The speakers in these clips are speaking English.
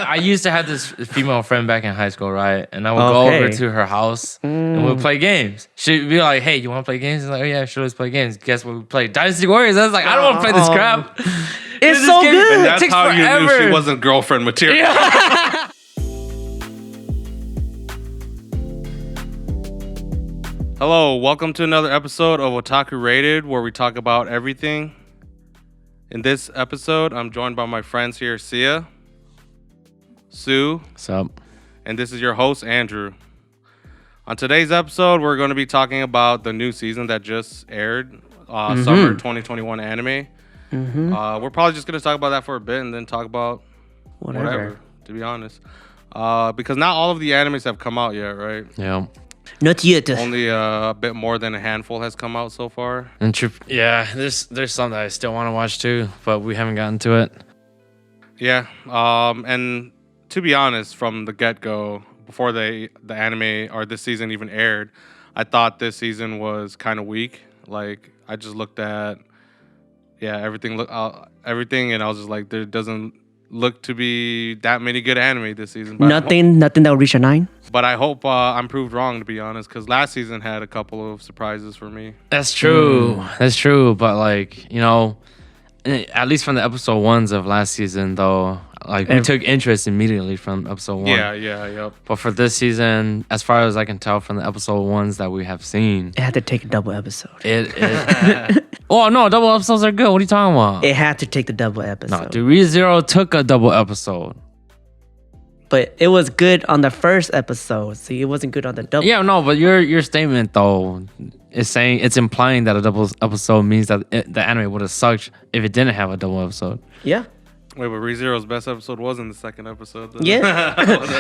I used to have this female friend back in high school, right? And I would go over to her house and we'd play games. She'd be like, "Hey, you want to play games?" I'm like, "Oh yeah, sure, let's play games." Guess what we played? Dynasty Warriors. I was like, "I don't want to play this crap." It's so good. And that's takes how you knew forever. she wasn't girlfriend material. Hello, welcome to another episode of Otaku Rated, where we talk about everything. In this episode, I'm joined by my friends here, Sia, Sue, What's up? and this is your host, Andrew. On today's episode, we're going to be talking about the new season that just aired, Summer 2021 anime. We're probably just going to talk about that for a bit and then talk about whatever, to be honest. Because not all of the animes have come out yet, right? Yeah. Not yet. Only a bit more than a handful has come out so far. And there's some that I still want to watch too, but we haven't gotten to it. Yeah, and to be honest, from the get-go, before the anime or this season even aired, I thought this season was kind of weak. Like, I just looked at everything, and I was just like, there doesn't look to be that many good anime this season. But Nothing that will reach a 9. But I hope I'm proved wrong, to be honest, because last season had a couple of surprises for me. That's true. That's true. But like, you know, at least from the episode ones of last season, though, like we took interest immediately from episode 1. Yeah. But for this season, as far as I can tell from the episode ones that we have seen, It had to take a double episode. oh no, double episodes are good. What are you talking about? It had to take the double episode. No, dude, ReZero took a double episode. But it was good on the first episode. See, it wasn't good on the double. Yeah, no, but your statement though is saying it's implying that a double episode means that the anime would have sucked if it didn't have a double episode. Yeah. Wait, but ReZero's best episode wasn't the second episode, though. Yeah.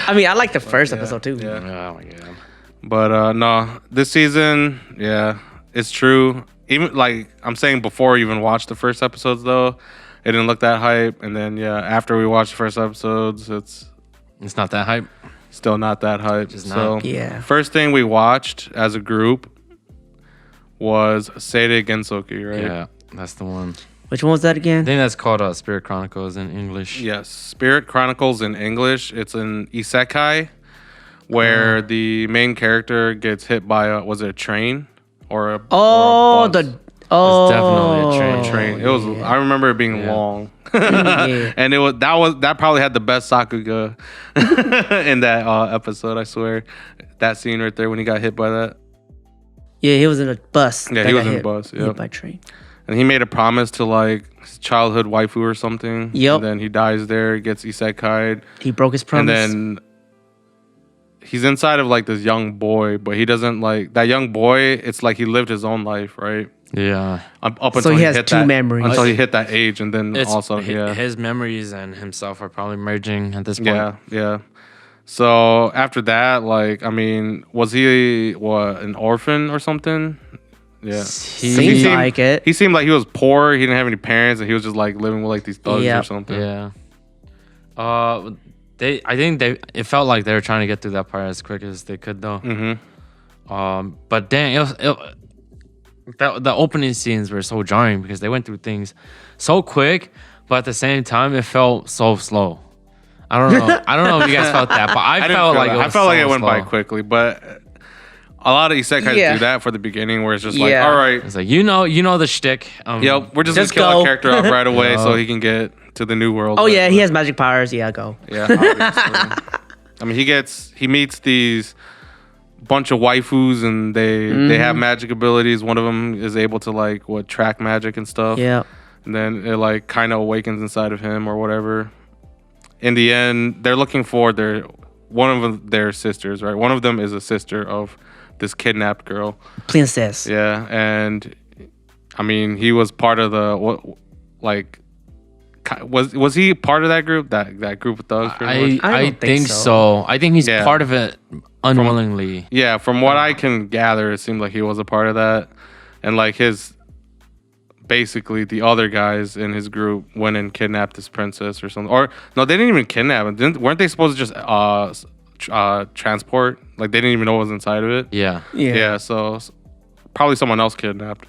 I mean, I like the first episode too. Yeah. Oh my god. But no, this season, it's true. Even like I'm saying, before I even watched the first episodes, though, it didn't look that hype. And then after we watched the first episodes, It's not that hype. still not that hype. Just So not. Yeah. first thing we watched as a group was Seirei Gensoki, right? Yeah, that's the one. Which one was that I again? think that's called Spirit Chronicles in English. Yes, Spirit Chronicles in English. It's an isekai where the main character gets hit by a train or a Oh, or a bus? Oh, definitely a train. Train. It was. I remember it being Yeah. long, Yeah. and that probably had the best Sakuga in that episode. I swear, that scene right there when he got hit by that, Yeah, he was in a bus. Yeah, that he was got in a hit- bus, hit yep. by train. and he made a promise to like his childhood waifu or something. Yep. And then he dies there, gets isekai'd, He broke his promise. and then he's inside of like this young boy, but he doesn't like that young boy. It's like he lived his own life, right? Yeah. Up So until he has hit two that, memories. until he hit that age, and then It's also his memories and himself are probably merging at this point. Yeah. So after that, like, I mean, was he an orphan or something? Yeah. Seems like it. He seemed like he was poor. He didn't have any parents, and he was just like living with like these thugs Yep. or something. Yeah. It felt like they were trying to get through that part as quick as they could though. Mm-hmm. But dang, the opening scenes were so jarring because they went through things so quick, but at the same time it felt so slow. I don't know if you guys felt that, but I didn't felt feel like that. it was I felt like so it went by slow. quickly, but a lot of isekais Yeah. do that for the beginning, where it's just like, Yeah. all right, It's like you know the shtick. yep, we're just Just gonna kill go. a character off right away Yeah. so he can get to the new world. Oh But- yeah, he has magic powers. Yeah, go. Yeah, obviously. I mean, he meets these bunch of waifus, and they have magic abilities. One of them is able to like track magic and stuff. Yeah. And then it like kind of awakens inside of him or whatever. In the end, they're looking for one of their sisters, right? One of them is a sister of this kidnapped girl. Princess. Yeah, and I mean, he was part of was he part of that group? That group of thugs? pretty much? I don't think think so. so. I think he's Yeah. part of it unwillingly. Yeah, from what I can gather, it seemed like he was a part of that. And like basically the other guys in his group went and kidnapped this princess or something. Or no, they didn't even kidnap him. Weren't they supposed to just transport? Like they didn't even know what was inside of it. Yeah. Yeah. Yeah, so probably someone else kidnapped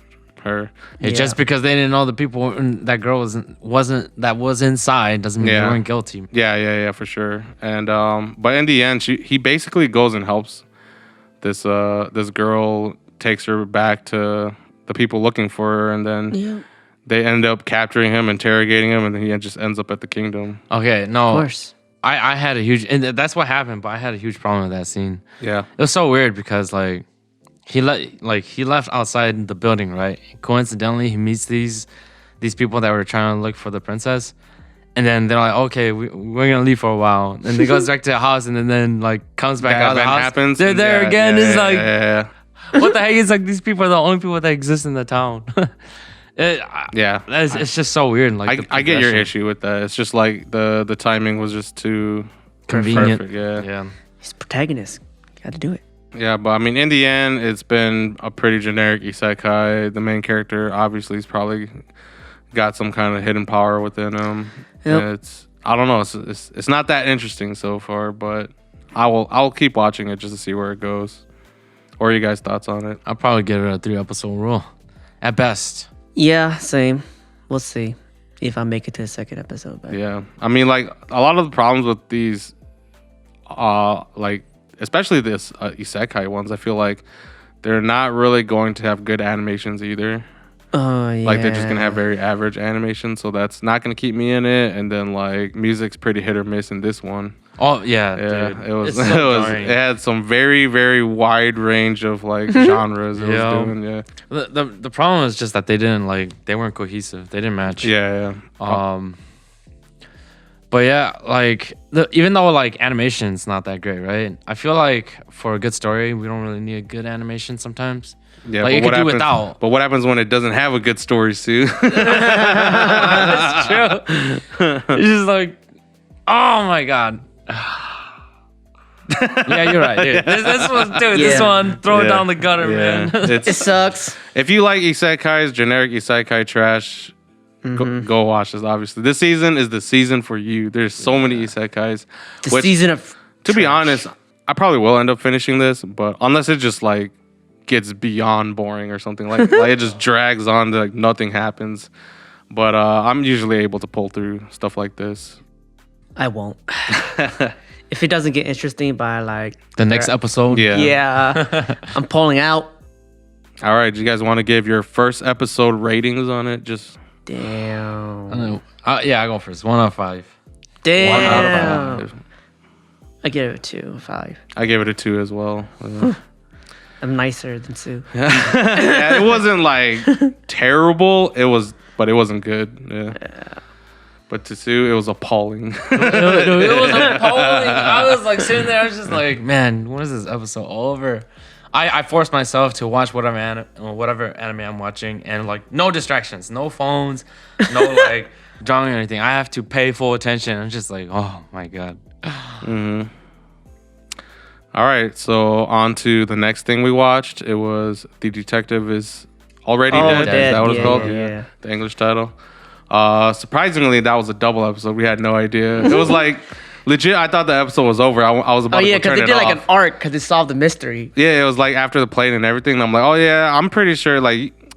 her. Just because they didn't know the people that girl was inside doesn't mean they weren't guilty. Yeah, for sure. And but in the end, he basically goes and helps this girl, takes her back to the people looking for her, and then they end up capturing him, interrogating him, and then he just ends up at the kingdom. Okay, no, of course. I had a huge, and that's what happened, but I had a huge problem with that scene. Yeah, it was so weird because he left outside the building, right? Coincidentally, he meets these people that were trying to look for the princess, and then they're like, okay, we're gonna leave for a while, and he goes back to the house, and then comes back out of the house. Happens. They're there again. It's what the heck? It's like these people are the only people that exist in the town. It's just so weird. Like I get your issue with that. It's just like the timing was just too convenient. Perfect, yeah. He's protagonist. Got to do it. Yeah, but I mean, in the end, it's been a pretty generic isekai. The main character obviously has probably got some kind of hidden power within him. Yep. I don't know. It's not that interesting so far, but I'll keep watching it just to see where it goes. What are you guys' thoughts on it? I'll probably give it a 3-episode rule, at best. Yeah, same. We'll see if I make it to the second episode. But. Yeah, I mean, like a lot of the problems with these, especially this isekai ones, I feel like they're not really going to have good animations either. Oh yeah. Like they're just gonna have very average animation, so that's not gonna keep me in it. And then like music's pretty hit or miss in this one. Oh yeah, dude. It was it had some very, very wide range of like genres it was doing. The problem is just that they weren't cohesive. They didn't match. Yeah. But yeah, even though animation's not that great, right? I feel like for a good story, we don't really need a good animation sometimes. Yeah, like, but you could do without. But what happens when it doesn't have a good story, Sue? That's true. It's just like, oh my god. Yeah, you're right, dude. This one, throw it down the gutter, man. It sucks. If you like isekais, generic isekai trash, go watch this. Obviously, this season is the season for you. There's so many isekais. The season of. To be honest, I probably will end up finishing this, but unless it just gets beyond boring or something like it just drags on to nothing happens. But I'm usually able to pull through stuff like this. I won't. If it doesn't get interesting by the next episode, I'm pulling out. All right, do you guys want to give your first episode ratings on it? Just damn. I go first. 1 out of 5. Damn. 1 out of 5. I give it a 2, 5. I gave it a 2 as well. I'm nicer than Sue. Yeah, it wasn't terrible. But it wasn't good. Yeah. But to Sue, it was appalling. It was appalling. I was sitting there. I was just like, man, when is this episode over? I forced myself to watch whatever anime I'm watching, and no distractions, no phones, no drawing or anything. I have to pay full attention. I'm just like, oh my god. Mm-hmm. All right, so on to the next thing we watched. It was The Detective is Already Dead. Is that what it's called? Yeah. The English title. Surprisingly, that was a double episode. We had no idea. It was legit. I thought the episode was over. I was about to go turn it off. because they did an arc because they solved the mystery. Yeah, it was after the plane and everything. And I'm like, oh yeah, I'm pretty sure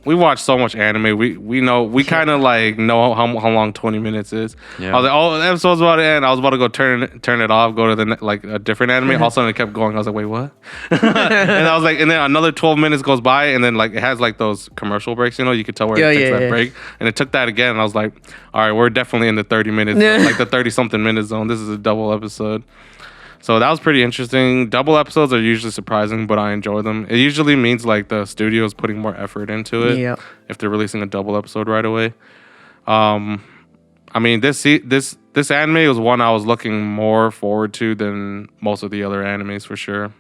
we watch so much anime. We know kind of know how long 20 minutes is. Yeah. I was like, oh, the episode's about to end. I was about to go turn it off, go to the a different anime. All of a sudden it kept going. I was like, wait, what? And I was and then another 12 minutes goes by, and then it has those commercial breaks. You could tell where it takes that break, and it took that again. And I was like, all right, we're definitely in the 30 minutes, the 30 something minute zone. This is a double episode. So that was pretty interesting. Double episodes are usually surprising, but I enjoy them. It usually means the studio is putting more effort into it if they're releasing a double episode right away. I mean, this anime was one I was looking more forward to than most of the other animes for sure,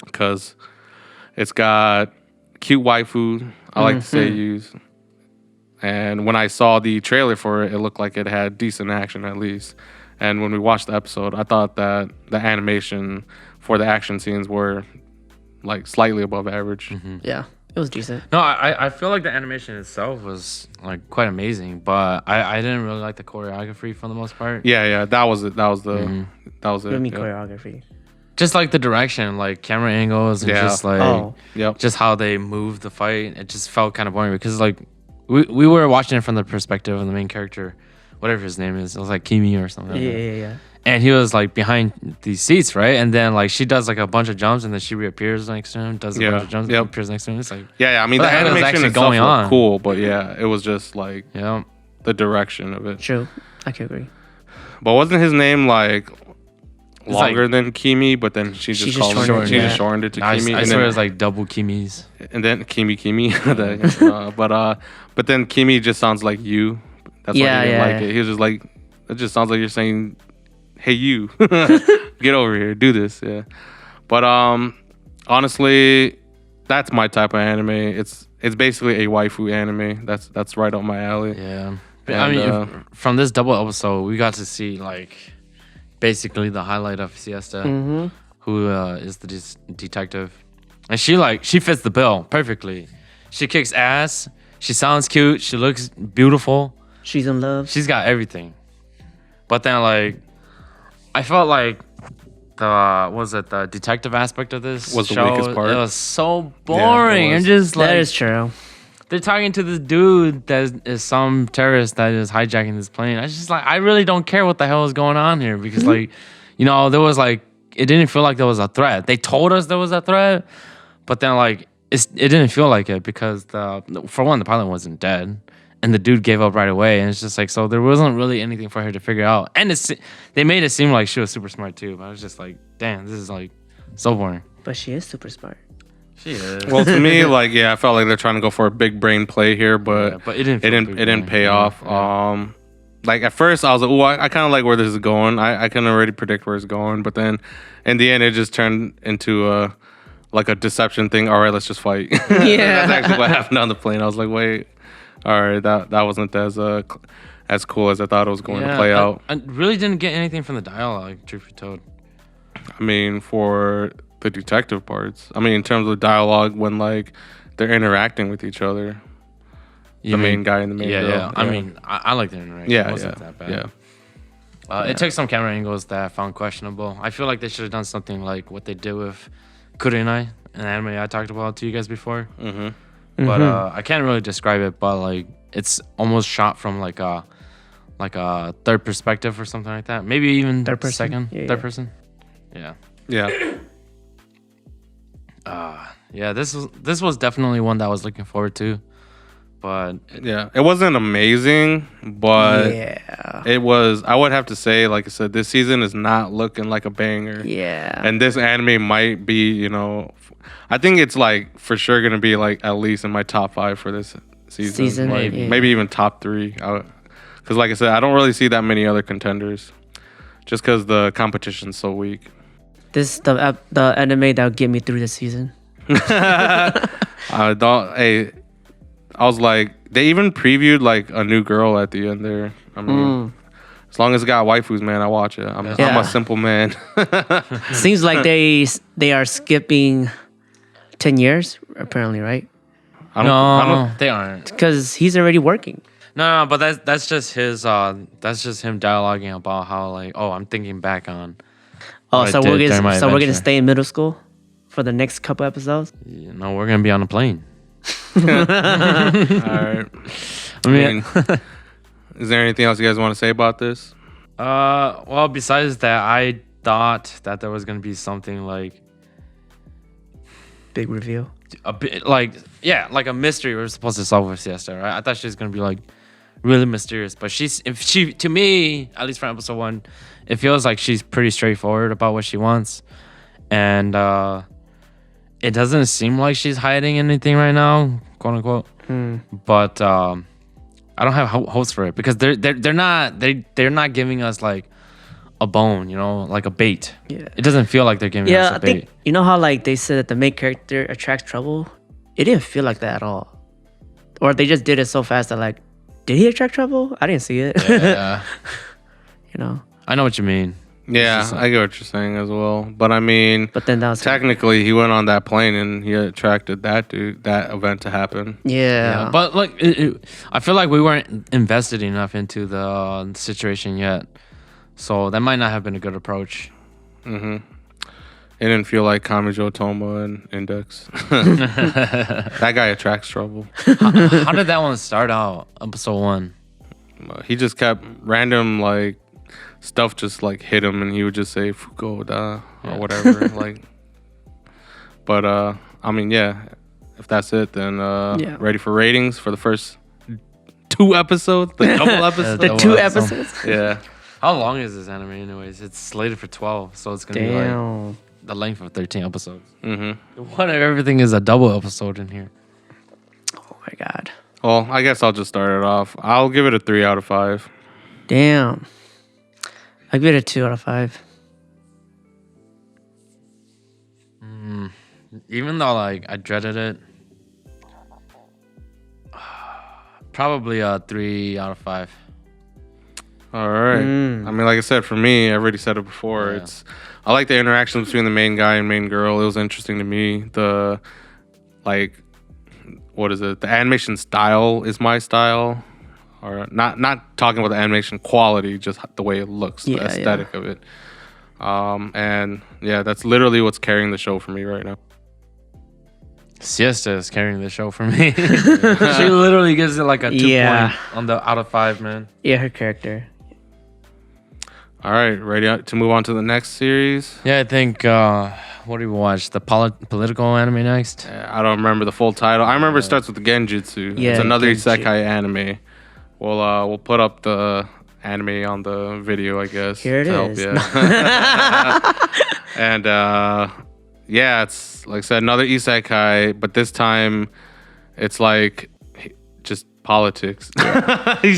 because it's got cute waifu. I like to say use. And when I saw the trailer for it, it looked like it had decent action at least. And when we watched the episode, I thought that the animation for the action scenes were slightly above average. Mm-hmm. Yeah, it was decent. No, I feel like the animation itself was quite amazing, but I didn't really like the choreography for the most part. Yeah, that was it. That was the What do you mean choreography? just like the direction, like camera angles, and just like just how they move the fight. It just felt kind of boring because like we were watching it from the perspective of the main character, whatever his name is. It was like Kimi or something. Yeah. And he was like behind these seats, right? And then like she does like a bunch of jumps, and then she reappears next to him, does a bunch of jumps, and appears next to him. It's like I mean, the animation is going on cool, but it was just like the direction of it. True, I can agree. But wasn't his name like longer than Kimi? But then she just shortened it to Kimi. I swear it was like double Kimis. And then Kimi. But then Kimi just sounds like you. That's why he didn't like it. He was just like, it just sounds like you're saying, "Hey, you, get over here, do this." Yeah. But honestly, that's my type of anime. It's basically a waifu anime. That's right up my alley. Yeah. And, I mean, from this double episode, we got to see like basically the highlight of Siesta, who is the detective, and she fits the bill perfectly. She kicks ass. She sounds cute. She looks beautiful. She's in love. She's got everything. But then like, I felt like the detective aspect of this was show, the weakest part. It was so boring. And just like, that is true. They're talking to this dude that is some terrorist that is hijacking this plane. I was just like, I really don't care what the hell is going on here because like, there was like, it didn't feel like there was a threat. They told us there was a threat, but then like, it didn't feel like it because for one, the pilot wasn't dead. And the dude gave up right away. And it's just like, so there wasn't really anything for her to figure out. And they made it seem like she was super smart too. But I was just like, damn, this is like so boring. But she is super smart. She is. Well, to me, like, I felt like they're trying to go for a big brain play here, but it didn't pay off. Yeah. Like at first I was like, oh, I kind of like where this is going. I can already predict where it's going. But then in the end, it just turned into like a deception thing. All right, let's just fight. Yeah. That's actually what happened on the plane. I was like, wait. All right, that wasn't as cool as I thought it was going to play out. I really didn't get anything from the dialogue, truth be told. I mean, for the detective parts. I mean, in terms of dialogue when like they're interacting with each other. Main guy and the main girl. Yeah. I mean, I like their interaction. It wasn't that bad. Yeah. It took some camera angles that I found questionable. I feel like they should have done something like what they did with Kurenai, an anime I talked about to you guys before. Mm-hmm. But I can't really describe it, but like it's almost shot from like a third perspective or something like that. Maybe even third person. Third person. Yeah. This was definitely one that I was looking forward to. But it wasn't amazing, but it was. I would have to say, like I said, this season is not looking like a banger. Yeah, and this anime might be, I think it's like for sure gonna be like at least in my top 5 for this season. Like, maybe even top 3. Because like I said, I don't really see that many other contenders, just because the competition's so weak. This the anime that'll get me through the season. I was like, they even previewed like a new girl at the end there. I mean, as long as it got waifus, man, I watch it. I'm a simple man. Seems like they are skipping 10 years, apparently, right? No, they aren't. Because he's already working. No, but that's just his. That's just him dialoguing about how like, oh, I'm thinking back on. Oh, so we're gonna stay in middle school for the next couple episodes. Yeah, no, we're gonna be on a plane. All right. I mean, is there anything else you guys want to say about this? Well, besides that, I thought that there was gonna be something like big reveal. A bit like a mystery we're supposed to solve with Siesta, right? I thought she was gonna be like really mysterious, but to me, at least from episode 1, it feels like she's pretty straightforward about what she wants, and it doesn't seem like she's hiding anything right now, quote unquote. But I don't have hopes for it because they're not giving us like a bone, like a bait. Yeah, it doesn't feel like they're giving us a bait. Think, you know how like they said that the main character attracts trouble? It didn't feel like that at all, or they just did it so fast that like, did he attract trouble? I didn't see it. Yeah. I know what you mean. Yeah, I get what you're saying as well. But I mean, then that was technically he went on that plane and he attracted that event to happen. Yeah. But like, I feel like we weren't invested enough into the situation yet, so that might not have been a good approach. Mm-hmm. It didn't feel like Kamijo Toma and Index. That guy attracts trouble. How did that one start out? Episode 1. He just kept random like stuff just like hit him, and he would just say "Fuko da" or whatever. Like, but I mean, yeah. If that's it, then ready for ratings for the first 2 episodes, the double episodes. The 2 episodes. Yeah. How long is this anime, anyways? It's slated for 12, so it's gonna be like the length of 13 episodes. Mm-hmm. What if everything is a double episode in here? Oh my god. Well, I guess I'll just start it off. I'll give it a 3 out of 5. Damn. I give it a 2 out of 5. Even though like I dreaded it, probably a 3 out of 5. All right. I mean, like I said, for me, I already said it before. Yeah. I like the interaction between the main guy and main girl. It was interesting to me. The what is it? The animation style is my style, or not talking about the animation quality, just the way it looks, the aesthetic of it. And yeah, that's literally what's carrying the show for me right now. Siesta is carrying the show for me. She literally gives it like a 2 point on the out of 5, man. Yeah, her character. All right, ready to move on to the next series? Yeah, I think, what do we watch? The political anime next? I don't remember the full title. I remember it starts with the Genjutsu. Yeah, it's another Genjutsu. isekai anime. We'll put up the anime on the video, I guess. Here it to is. Help, and yeah, it's like I said, another isekai, but this time it's like just politics.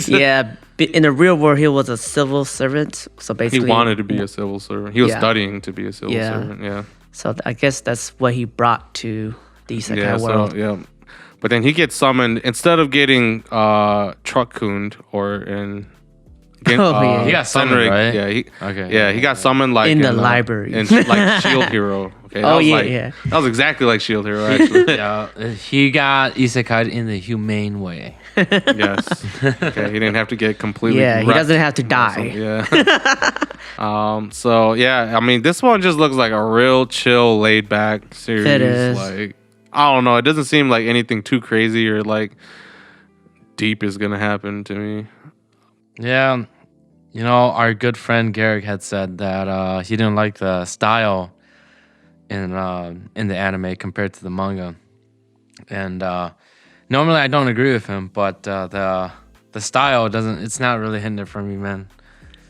Yeah, in the real world, he was a civil servant. So He basically, wanted to be a civil servant. He was Yeah. studying to be a civil Yeah. servant. Yeah. So I guess that's what he brought to the isekai Yeah. world. So yeah. But then he gets summoned instead of getting truck-cooned or in. He got summoned, Senrik, right? Yeah. Okay. Yeah, he got summoned like In the library. in like Shield Hero. Okay. Oh, yeah, like, yeah. That was exactly like Shield Hero, actually. Yeah, he got isekai in the humane way. Yes. Okay. He didn't have to get completely. Yeah, he wrecked doesn't have to or die. something. Yeah. So yeah, I mean, this one just looks like a real chill, laid back series. It is. Like, I don't know. It doesn't seem like anything too crazy or like deep is gonna happen to me. Yeah, you know, our good friend Garrick had said that he didn't like the style in the anime compared to the manga, and normally I don't agree with him, but the style doesn't. It's not really hitting it for me, man.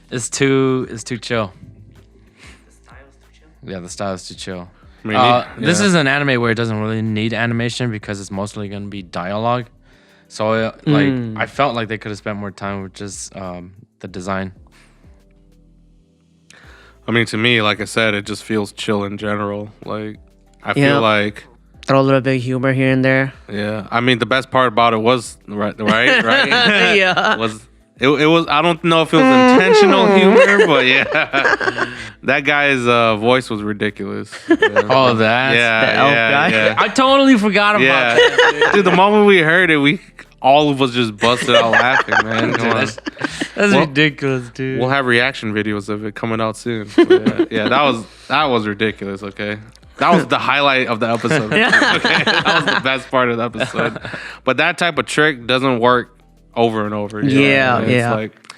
It's too chill. Yeah, the style is too chill. I mean, This is an anime where it doesn't really need animation because it's mostly going to be dialogue. So I felt like they could have spent more time with just the design. I mean, to me, like I said, it just feels chill in general. Like, I feel like, Throw a little bit of humor here and there. yeah. I mean, the best part about it was right. Yeah. was it was. I don't know if it was intentional humor, but yeah, that guy's voice was ridiculous. Yeah. Oh, that? Yeah, The elf yeah, guy? yeah. I totally forgot about Yeah, that. dude. The moment we heard it, all of us just busted out laughing, man. Come on. That's Well, ridiculous, dude. We'll have reaction videos of it coming out soon. But yeah, that was ridiculous. Okay, that was the highlight of the episode. Okay, that was the best part of the episode. But that type of trick doesn't work over and over. You know? Yeah, It's yeah. like,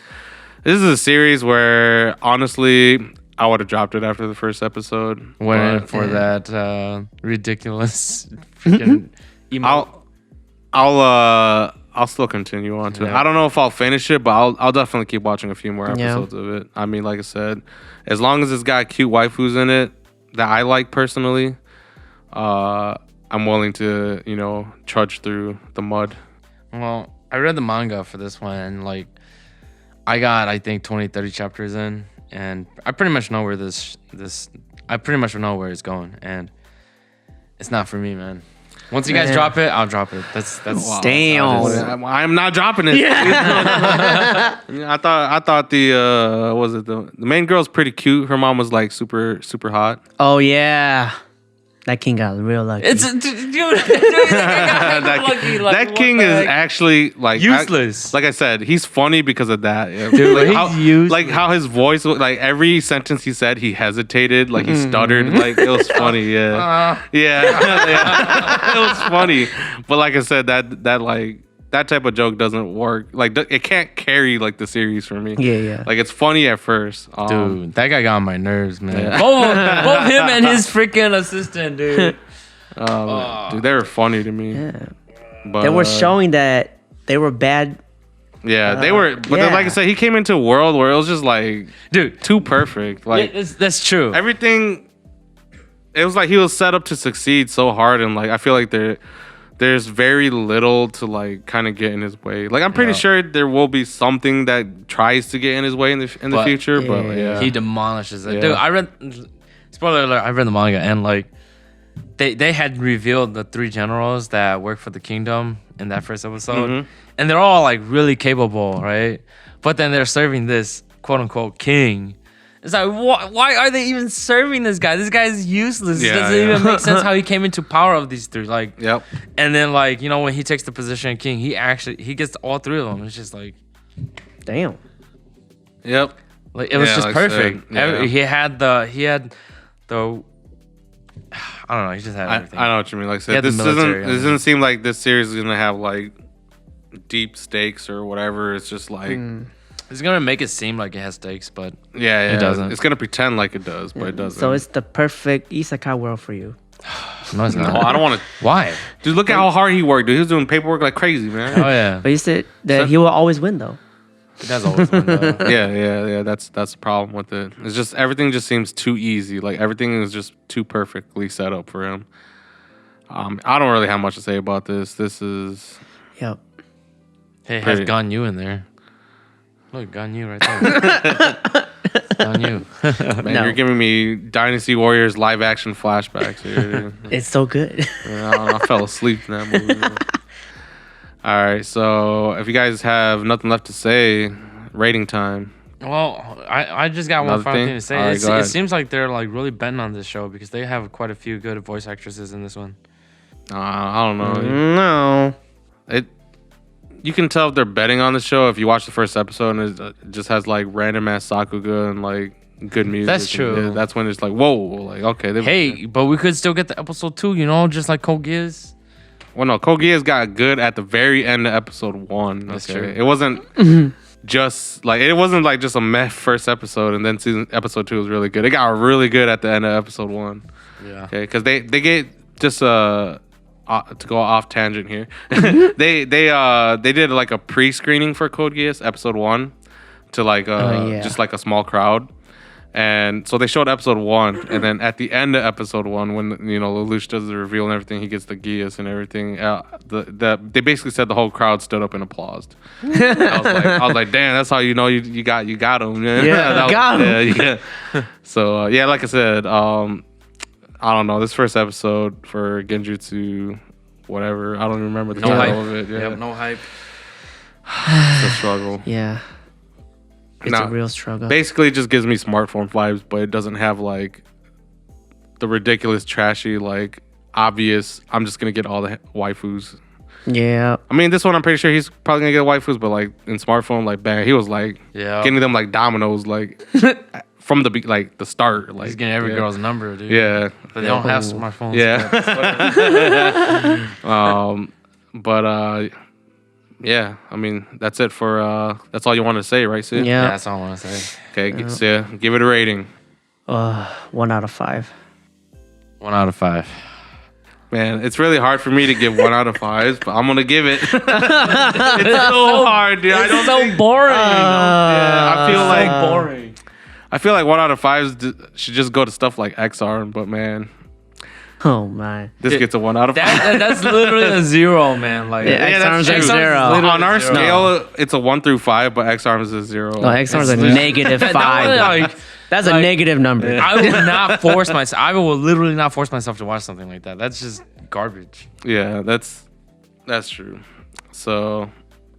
this is a series where honestly, I would have dropped it after the first episode. Went but for that ridiculous freaking emo. I'll still continue on to it. Yeah. I don't know if I'll finish it, but I'll definitely keep watching a few more Yeah. episodes of it. I mean, like I said, as long as it's got cute waifus in it that I like personally, I'm willing to, trudge through the mud. Well, I read the manga for this one, and like, I think 20, 30 chapters in, and I pretty much know where I pretty much know where it's going, and it's not for me, man. Once you guys drop it, I'll drop it. That's Wow. Damn. I'm not dropping it. I thought the main girl's pretty cute. Her mom was like super super hot. Oh yeah. That king got real lucky. It's dude, that king is actually like useless. Like I said, he's funny because of that. Dude, like, he's how, useless. like how his voice, like every sentence he said, he hesitated, like he stuttered. Like it was funny. Yeah, yeah. It was funny. But like I said, that type of joke doesn't work. Like it can't carry like the series for me. Yeah. Like it's funny at first. Dude, that guy got on my nerves, man. Yeah. Both him and his freaking assistant, dude. Dude, they were funny to me. Yeah. But, they were showing that they were bad. Yeah, they were. But then, like I said, he came into a world where it was just like, dude, too perfect. Like that's true. Everything. It was like he was set up to succeed so hard, and like I feel like there's very little to like kind of get in his way. Like I'm pretty sure there will be something that tries to get in his way in the future, but yeah, he demolishes it. Yeah. Dude, I read spoiler alert, I read the manga and like they had revealed the 3 generals that work for the kingdom in that first episode, and they're all like really capable, right? But then they're serving this quote unquote king. It's like, why are they even serving this guy? This guy is useless. It doesn't even make sense how he came into power of these 3. Like, and then like, you know, when he takes the position of king, he gets all 3 of them. It's just like, damn. Yep. Like it was just perfect. He had the I don't know. He just had everything. I know what you mean. Like I said, this doesn't seem like this series is gonna have like deep stakes or whatever. It's just like. It's gonna make it seem like it has stakes, but it doesn't. It's gonna pretend like it does, but it doesn't. So it's the perfect isekai world for you. No, it's not. No, I don't want to. Why? Dude, look at how hard he worked. Dude, he was doing paperwork like crazy, man. Oh yeah. But you said that he will always win, though. He does always win, though. Yeah. That's the problem with it. It's just everything just seems too easy. Like everything is just too perfectly set up for him. I don't really have much to say about this. This is. Yep. Hey, it has Ganyu in there. Look, Ganyu right there. Ganyu. Man, you're giving me Dynasty Warriors live action flashbacks here. It's so good. I fell asleep in that movie. All right, so if you guys have nothing left to say, rating time. Well, I just got one final thing to say. Right, it seems like they're like really betting on this show because they have quite a few good voice actresses in this one. I don't know. No. You can tell if they're betting on the show if you watch the first episode and it just has like random ass Sakuga and like good music. That's true. That's when it's like, whoa, like okay. Hey, but we could still get the episode 2, you know, just like Code Geass. Well, no, Code Geass got good at the very end of episode 1. That's true. It wasn't just like just a meh first episode and then episode 2 was really good. It got really good at the end of episode 1. Yeah. Okay, because they get just to go off tangent here, they did like a pre-screening for Code Geass episode 1 to like just like a small crowd, and so they showed episode 1, and then at the end of episode 1 when Lelouch does the reveal and everything, he gets the Geass and everything. They basically said the whole crowd stood up and applauded. I was like, damn, that's how you know you got him. Yeah, got him. Yeah. So like I said, I don't know. This first episode for Genjutsu, whatever. I don't even remember the title of it. Yeah. Yep, no hype. It's a struggle. Yeah. It's a real struggle. Basically, it just gives me smartphone vibes, but it doesn't have like the ridiculous, trashy, like obvious. I'm just gonna get all the waifus. Yeah. I mean, this one I'm pretty sure he's probably gonna get waifus, but like in smartphone, like bang, he was like getting them like dominoes, like. From the start, like he's getting every girl's number, dude. Yeah, but they don't have smartphones. Yeah, yeah. I mean, that's it for. That's all you want to say, right, Sid? Yeah, that's all I want to say. Okay, Sid, give it a rating. 1 out of 5. 1 out of 5. Man, it's really hard for me to give 1 out of 5, but I'm gonna give it. It's so hard, dude. It's so boring. I feel like boring. I feel like 1 out of 5 should just go to stuff like X-Arm, but man. Oh man, this gets a 1 out of 5. That's literally a 0, man. Like X-Arm's a 0. On our scale, it's a 1 through 5, but X-Arm is a 0. No, X-Arm's a negative 5. That's a negative number. I would not force myself. I will literally not force myself to watch something like that. That's just garbage. Yeah, that's true. So,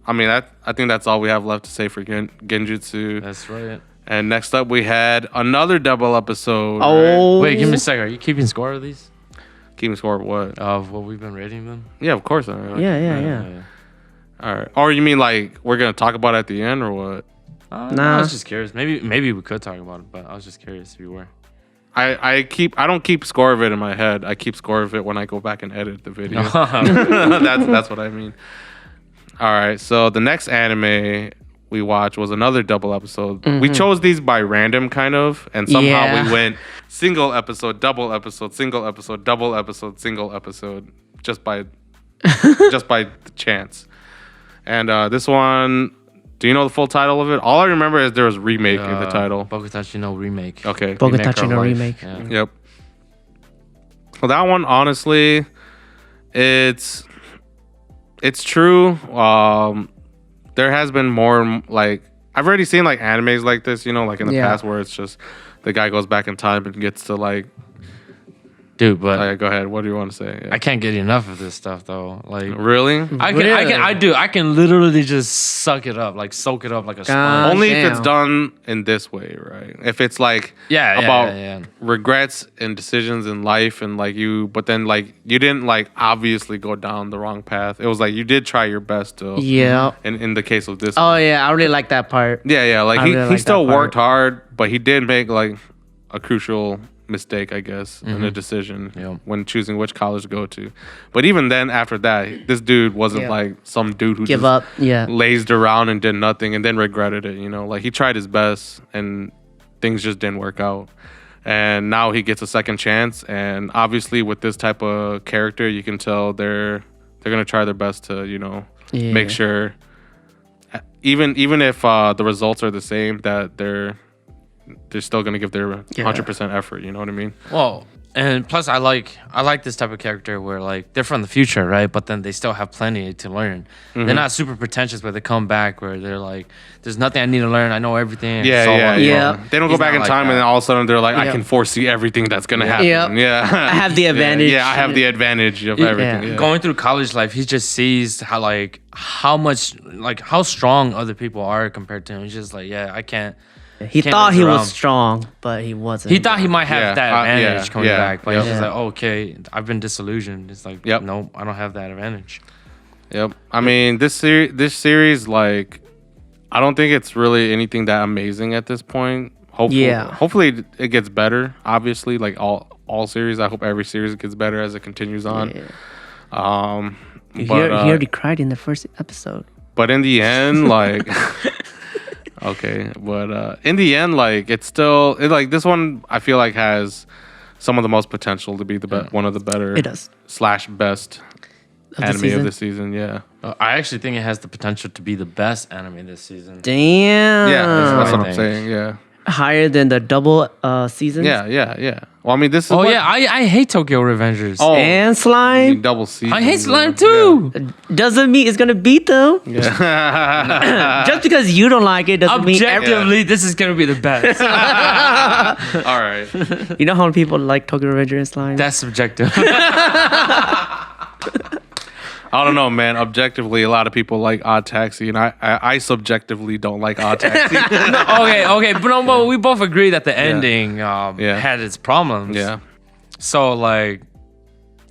I mean, I think that's all we have left to say for Genjutsu. That's right. And next up, we had another double episode. Oh, right? Wait, give me a second. Are you keeping score of these? Keeping score of what? Of what we've been rating them? Yeah, of course. Yeah. All right. Or you mean like we're gonna talk about it at the end or what? Nah. I was just curious. Maybe we could talk about it, but I was just curious if you were. I don't keep score of it in my head. I keep score of it when I go back and edit the video. That's what I mean. All right. So the next anime we watched was another double episode. We chose these by random kind of, and somehow we went single episode, double episode, single episode, double episode, single episode, just by the chance. And this one, do you know the full title of it? All I remember is there was remake in the title. Bokutachi no Remake. Okay. Bokutachi no Remake. Yeah. Yep. Well, that one, honestly, it's true. There has been more, like, I've already seen like animes like this, you know, like in the past where it's just the guy goes back in time and gets to like. Dude, but go ahead. What do you want to say? Yeah. I can't get enough of this stuff though. Like really? I can literally just suck it up, like soak it up like a sponge. Only if it's done in this way, right? If it's like about regrets and decisions in life and like but then like you didn't like obviously go down the wrong path. It was like you did try your best to. Yeah. In the case of this. Oh yeah, I really like that part. Yeah. Like he still worked hard, but he did make like a crucial mistake, I guess, in a decision when choosing which college to go to. But even then, after that, this dude wasn't like some dude who give just up, lazed around and did nothing and then regretted it. You know, like he tried his best and things just didn't work out. And now he gets a second chance. And obviously, with this type of character, you can tell they're gonna try their best to make sure, even if the results are the same, that they're still going to give their 100% effort. You know what I mean? Well, and plus I like this type of character where like they're from the future, right? But then they still have plenty to learn. They're not super pretentious, but they come back where they're like, there's nothing I need to learn. I know everything. Yeah. They don't go back in time and then all of a sudden they're like, I can foresee everything that's going to happen. Yeah. I have the advantage. I have the advantage of everything. Yeah. Going through college life, he just sees how strong other people are compared to him. He's just like, I can't. He thought he was strong, but he wasn't. He thought he might have that advantage coming back, but he's just like, okay, I've been disillusioned. It's like, nope, I don't have that advantage. Yep. I mean, this series, like, I don't think it's really anything that amazing at this point. Hopefully it gets better. Obviously, like all series, I hope every series gets better as it continues on. He already cried in the first episode. But in the end, like. Okay, but in the end, like it's still this one I feel like has some of the most potential to be one of the better. It does / best anime of the season. Yeah, I actually think it has the potential to be the best anime this season. Damn. Yeah, that's what I'm saying. Yeah, higher than the double seasons. Yeah. Well, I mean, this is. I hate Tokyo Revengers. And Slime. Double seasons. I hate Slime too. Doesn't mean it's gonna beat them. Yeah. Just because you don't like it doesn't mean objectively this is gonna be the best. All right. You know how many people like Tokyo Revenger and Slime? That's subjective. I don't know, man. Objectively, a lot of people like Odd Taxi, and I subjectively don't like Odd Taxi. Okay, but we both agree that the ending had its problems. Yeah. So like,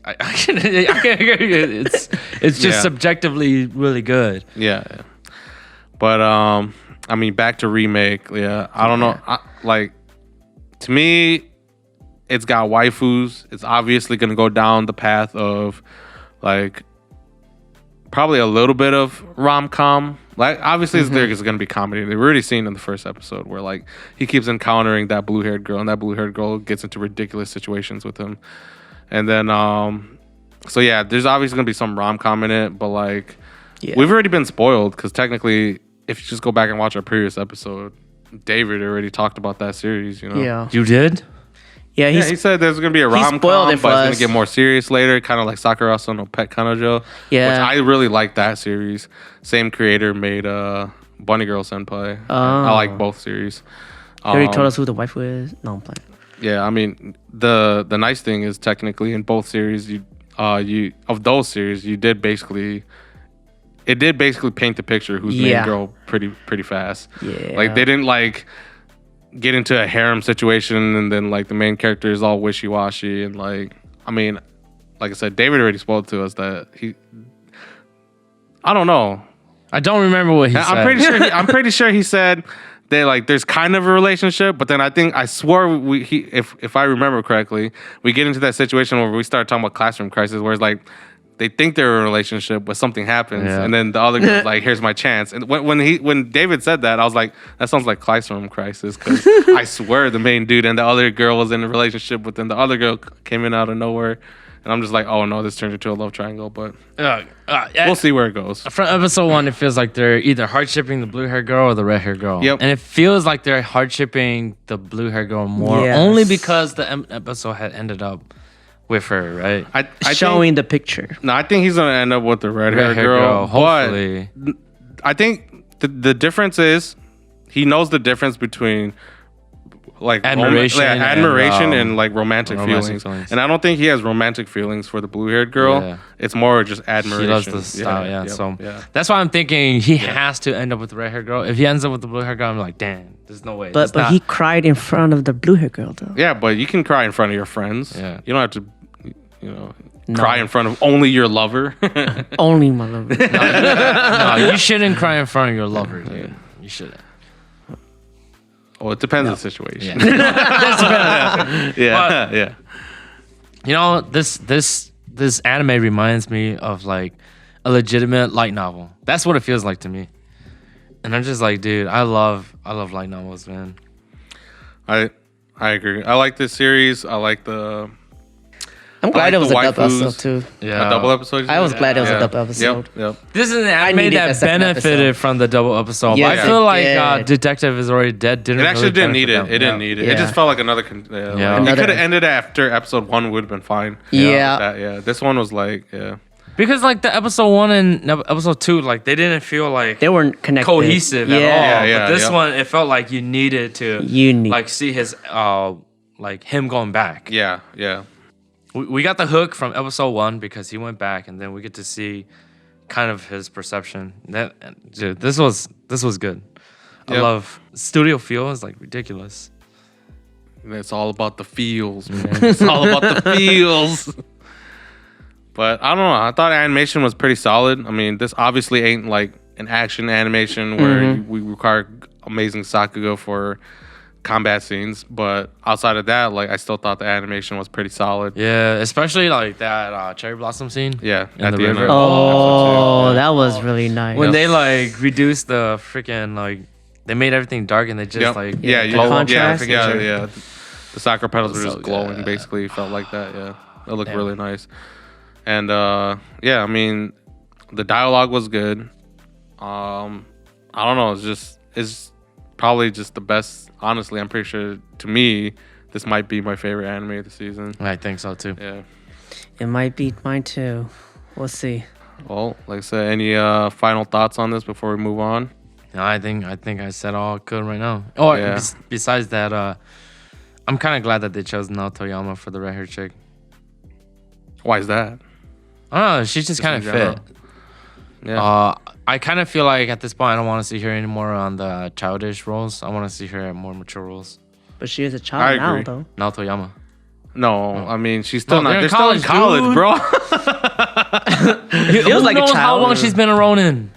I can it's just subjectively really good. Yeah. But I mean, back to remake. Yeah, I don't know. To me, it's got waifus. It's obviously gonna go down the path of like. Probably a little bit of rom-com. Like obviously there's going to be comedy. They've already seen in the first episode where like he keeps encountering that blue-haired girl and that blue-haired girl gets into ridiculous situations with him. And then so yeah, there's obviously going to be some rom-com in it, but like we've already been spoiled cuz technically if you just go back and watch our previous episode, David already talked about that series, you know. Yeah. You did? Yeah, he said there's going to be a rom-com, but it's going to get more serious later, kind of like Sakura no Pet Kanojo. Yeah. Which I really like that series. Same creator made Bunny Girl Senpai. I like both series. He already told us who the waifu is. No, I'm playing. Yeah, I mean, the nice thing is technically in both series, you of those series, it did basically paint the picture who's main girl pretty fast. Yeah. Like they didn't like get into a harem situation and then like the main character is all wishy-washy and like I mean like I said, David already spoke to us that I don't know. I don't remember what he said. I'm pretty sure he said they like there's kind of a relationship, but then I swore if I remember correctly, we get into that situation where we start talking about classroom crisis, where it's like they think they're in a relationship, but something happens, and then the other girl's like, "Here's my chance." And when David said that, I was like, "That sounds like classroom crisis," because I swear the main dude and the other girl was in a relationship, but then the other girl came in out of nowhere. And I'm just like, oh no, this turned into a love triangle, but we'll see where it goes. From episode 1, it feels like they're either hard-shipping the blue-haired girl or the red-haired girl. Yep. And it feels like they're hard-shipping the blue-haired girl more, only because the episode had ended up with her, right? I showing the picture. No, I think he's going to end up with the red-haired girl. Hopefully. But I think the difference is he knows the difference between like admiration and like romantic feelings. And I don't think he has romantic feelings for the blue-haired girl. Yeah. It's more just admiration. He loves the style, so that's why I'm thinking he has to end up with the red-haired girl. If he ends up with the blue-haired girl, I'm like, damn, there's no way. But he cried in front of the blue-haired girl, though. Yeah, but you can cry in front of your friends. Yeah. You don't have to, cry in front of only your lover. Only my lover. No, you shouldn't cry in front of your lover, dude. You shouldn't. Well, it depends on the situation. Yeah. You know, this anime reminds me of like a legitimate light novel. That's what it feels like to me. And I'm just like, dude, I love light novels, man. I agree. I like this series. I like the. I'm glad it was a double episode too. Yeah, a double episode. I was glad it was a double episode. Yep. This is an anime that benefited from the double episode. Yes, I feel like Detective is already dead. It actually didn't need it. It didn't need it. It just felt like another. It could have ended after episode 1. Would have been fine. Yeah. This one was like Because like the episode 1 and episode 2, like they didn't feel like they weren't connected, cohesive at all. Yeah, but this one, it felt like you needed to like see his like him going back. Yeah. We got the hook from episode 1 because he went back, and then we get to see kind of his perception. Dude, this was good. I love studio feel is like ridiculous. It's all about the feels, man. It's all about the feels. But I don't know. I thought animation was pretty solid. I mean, this obviously ain't like an action animation where we require amazing Sakuga for combat scenes, but outside of that, like I still thought the animation was pretty solid. Yeah, especially like that cherry blossom scene. Yeah, in the river. That was really nice. When they like reduced the freaking like they made everything dark and they just like contrast. Yeah. The soccer pedals were just glowing. Basically, felt like that. Yeah, it looked really nice. And I mean, the dialogue was good. I don't know. It's probably just the best. Honestly, I'm pretty sure to me, this might be my favorite anime of the season. I think so too. Yeah. It might be mine too. We'll see. Well, like I said, any final thoughts on this before we move on? No, I think I said all good right now. Oh, besides that, I'm kind of glad that they chose Naoto Yama for the red-haired chick. Why is that? I don't know. She's just kind of fit. Yeah. I kind of feel like at this point, I don't want to see her anymore on the childish roles. I want to see her at more mature roles. But she is a child now, though. Naoto Yama. No, I mean, she's still not. They're still in college, bro. It feels like a child. How long she's been a Ronin?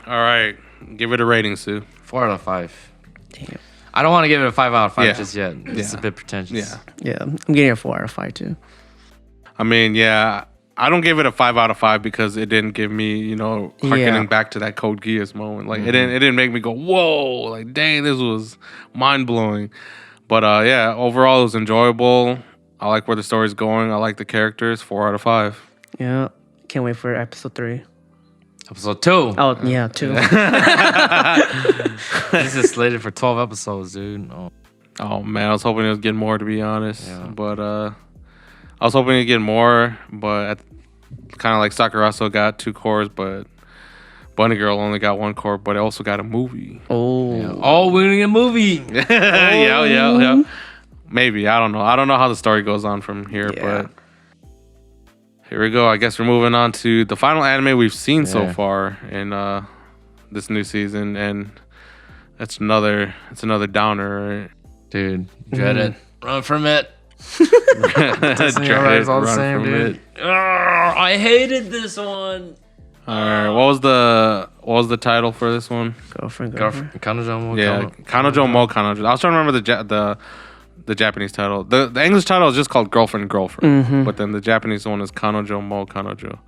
All right. Give it a rating, Sue. 4 out of 5. Damn. I don't want to give it a 5 out of 5 just yet. It's a bit pretentious. Yeah. I'm getting a 4 out of 5 too. I mean, I don't give it a 5 out of 5 because it didn't give me, harkening back to that Code Geass moment. Like it didn't make me go, whoa, like dang, this was mind blowing. But overall it was enjoyable. I like where the story's going. I like the characters. 4 out of 5. Yeah, can't wait for episode 3. Episode 2. Oh yeah, 2. This is slated for 12 episodes, dude. Oh man, I was hoping it was getting more, to be honest. Yeah. But I was hoping to get more, but kind of like Sakurazo got 2 cores, but Bunny Girl only got 1 core, but it also got a movie. Oh. Yeah. Oh, we're gonna get a movie. Yeah. Maybe. I don't know. I don't know how the story goes on from here, but here we go. I guess we're moving on to the final anime we've seen so far in this new season, and it's another downer. Dude, dread it. Run from it. Disney is all the same, dude. I hated this one. All right, what was the title for this one? Girlfriend. Kanojo mo Kanojo mo Kanojo. I was trying to remember the Japanese title. The English title is just called Girlfriend. But then the Japanese one is Kanojo mo Kanojo.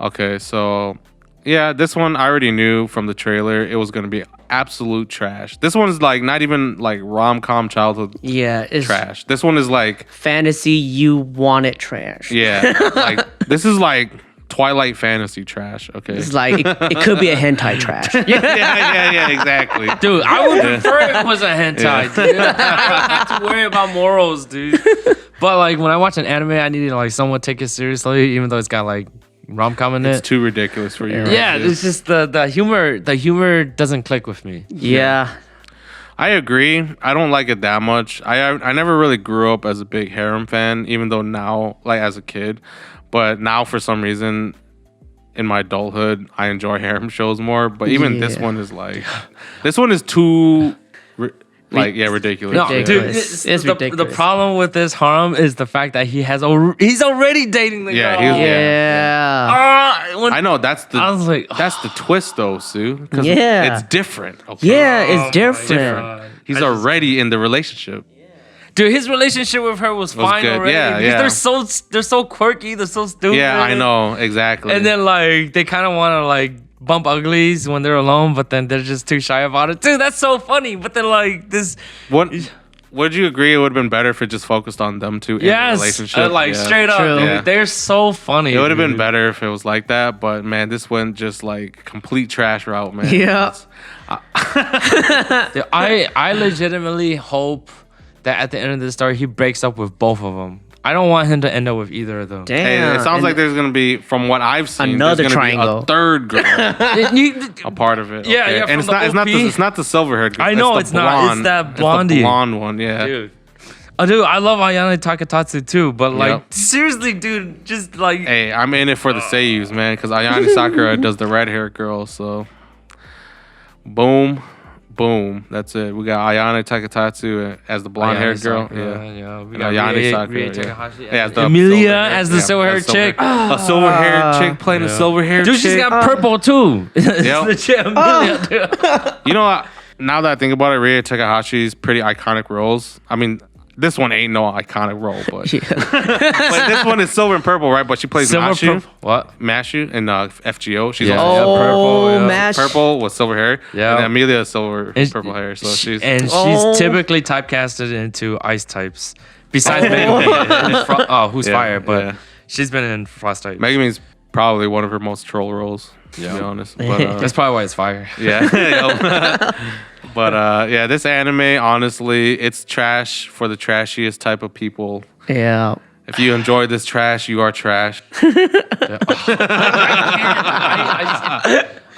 Okay, so yeah, this one I already knew from the trailer it was gonna be absolute trash. This one's like not even like rom-com childhood It's trash. This one is like fantasy you want it trash. Yeah, like this is like Twilight fantasy trash. Okay, It's like it could be a hentai trash. yeah, exactly. Dude, I would prefer it was a hentai, dude. I don't have to worry about morals, dude. But like when I watch an anime, I need to like somewhat take it seriously, even though it's got like rom-com in it. It's too ridiculous for you. Right? Yeah, it's just the humor. The humor doesn't click with me. Yeah. I agree. I don't like it that much. I never really grew up as a big harem fan, even though now, like as a kid. But now, for some reason, in my adulthood, I enjoy harem shows more. But even this one is like, this one is too, ridiculous. No, dude, It's ridiculous. The problem with this harem is the fact that he's already dating the girl. I know that's the I was like, that's the twist though, Sue. Because Yeah. it's different. Okay? Yeah, it's different. God. He's already in the relationship. Dude, his relationship with her was fine good. already. Yeah, because they're so quirky, they're so stupid. Yeah, I know exactly. And then like they kind of want to like bump uglies when they're alone, but then they're just too shy about it. Dude, that's so funny. But then like this. Would you agree it would have been better if it just focused on them two in the relationship? Straight up, True. dude. Yeah. They're so funny. It would have been better if it was like that, but man, this went just like complete trash route, man. Yeah. Dude, I legitimately hope that at the end of the story he breaks up with both of them. I don't want him to end up with either of them. Damn. Hey, it sounds like there's gonna be, from what I've seen, Another there's gonna triangle. be a third girl, a part of it. Yeah, okay? yeah, And from it's not the silver haired girl. I know the it's not. It's that blondie. It's the blonde one. Yeah. Dude. Oh, dude, I love Ayane Takatatsu too, but like seriously, dude, just like Hey, I'm in it for the seiyus, man, because Ayane Sakura does the red hair girl. So, boom. That's it. We got Ayane Takatatsu as the blonde haired girl. Yeah. We got got Ayane Rie Sakura. Takahashi. Yeah, the Emilia silver hair. as the silver haired chick. A silver haired chick playing a silver haired chick. Dude, she's got purple too. Yep. The chick, Emilia, dude. You know what? Now that I think about it, Rie Takahashi's pretty iconic roles. I mean, this one ain't no iconic role, but but this one is silver and purple, right? But she plays Mashu. What? Mashu in FGO. She's Yeah. also purple, yeah. Mash. purple with silver hair. Yeah. And then Amelia has silver And purple hair. So she's she's typically typecasted into ice types. Besides Megumi, who's fire, but she's been in Frost types. Megumi's probably one of her most troll roles, to be honest. But, That's probably why it's fire. yeah. But yeah, this anime, honestly, it's trash for the trashiest type of people. Yeah. If you enjoy this trash, you are trash.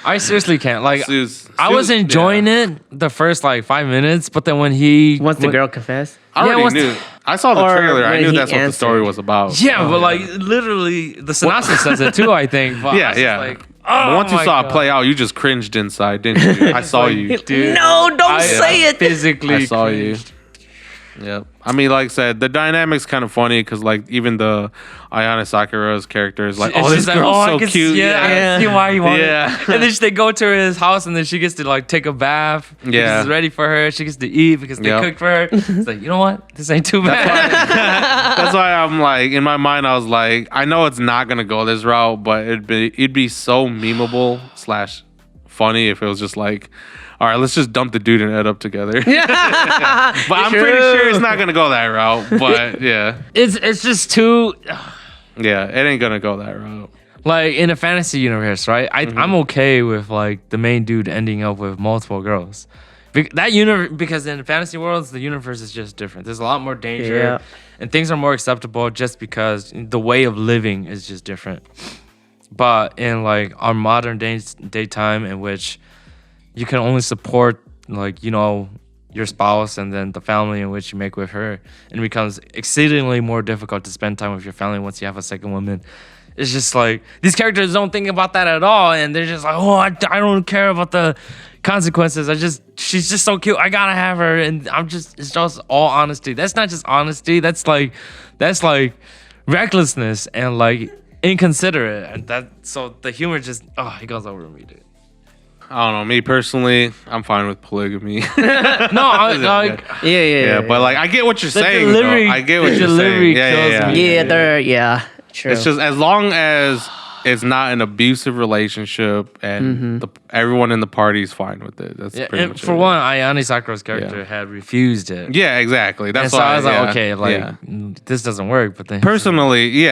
I seriously can't. Like, Sue's- I was enjoying it the first like 5 minutes, but then when Once the girl confessed. I already once knew. I saw the Or trailer. I when knew he that's what the story answered. was about. yeah, but like literally, the synopsis says it too. I think. But I Yeah, was just yeah. Like, But once you my saw God. it play out, you just cringed inside, didn't you? I saw you. Dude, No, don't say it. Physically, I saw you. cringed. Yep. I mean, like I said, the dynamic's kind of funny because, like, even the Ayane Sakura's character is like, And "Oh, this she's like, girl's I so can cute." Yeah, I can see why you want Yeah. it. And then they go to his house, and then she gets to like take a bath. Yeah. because it's ready for her. She gets to eat because they Yep. cooked for her. It's like, you know what? This ain't too bad. That's why I'm like, in my mind, I was like, I know it's not gonna go this route, but it'd be so memeable / funny if it was just like, all right, let's just dump the dude and Ed up together. But I'm pretty sure it's not gonna go that route. But yeah, It's just too yeah, it ain't gonna go that route. like in a fantasy universe, right? I'm okay with like the main dude ending up with multiple girls. Because in fantasy worlds, the universe is just different. There's a lot more danger, Yeah. and things are more acceptable just because the way of living is just different. But in like our modern daytime, in which you can only support like your spouse and then the family in which you make with her, and it becomes exceedingly more difficult to spend time with your family once you have a second woman. It's just like these characters don't think about that at all, and they're just like, oh, I don't care about the consequences. She's just so cute. I gotta have her, and it's just all honesty. That's not just honesty. That's like recklessness and like inconsiderate, and so the humor just it goes over me, dude. I don't know. Me personally, I'm fine with polygamy. No, yeah. But like, I get what you're saying. Delivery, I get what you're saying. True. It's just as long as it's not an abusive relationship and everyone in the party is fine with it. That's pretty and much for it. one, Ayane Sakura's character had refused it. Yeah, exactly. That's and so why I was like, okay, this doesn't work. But then personally,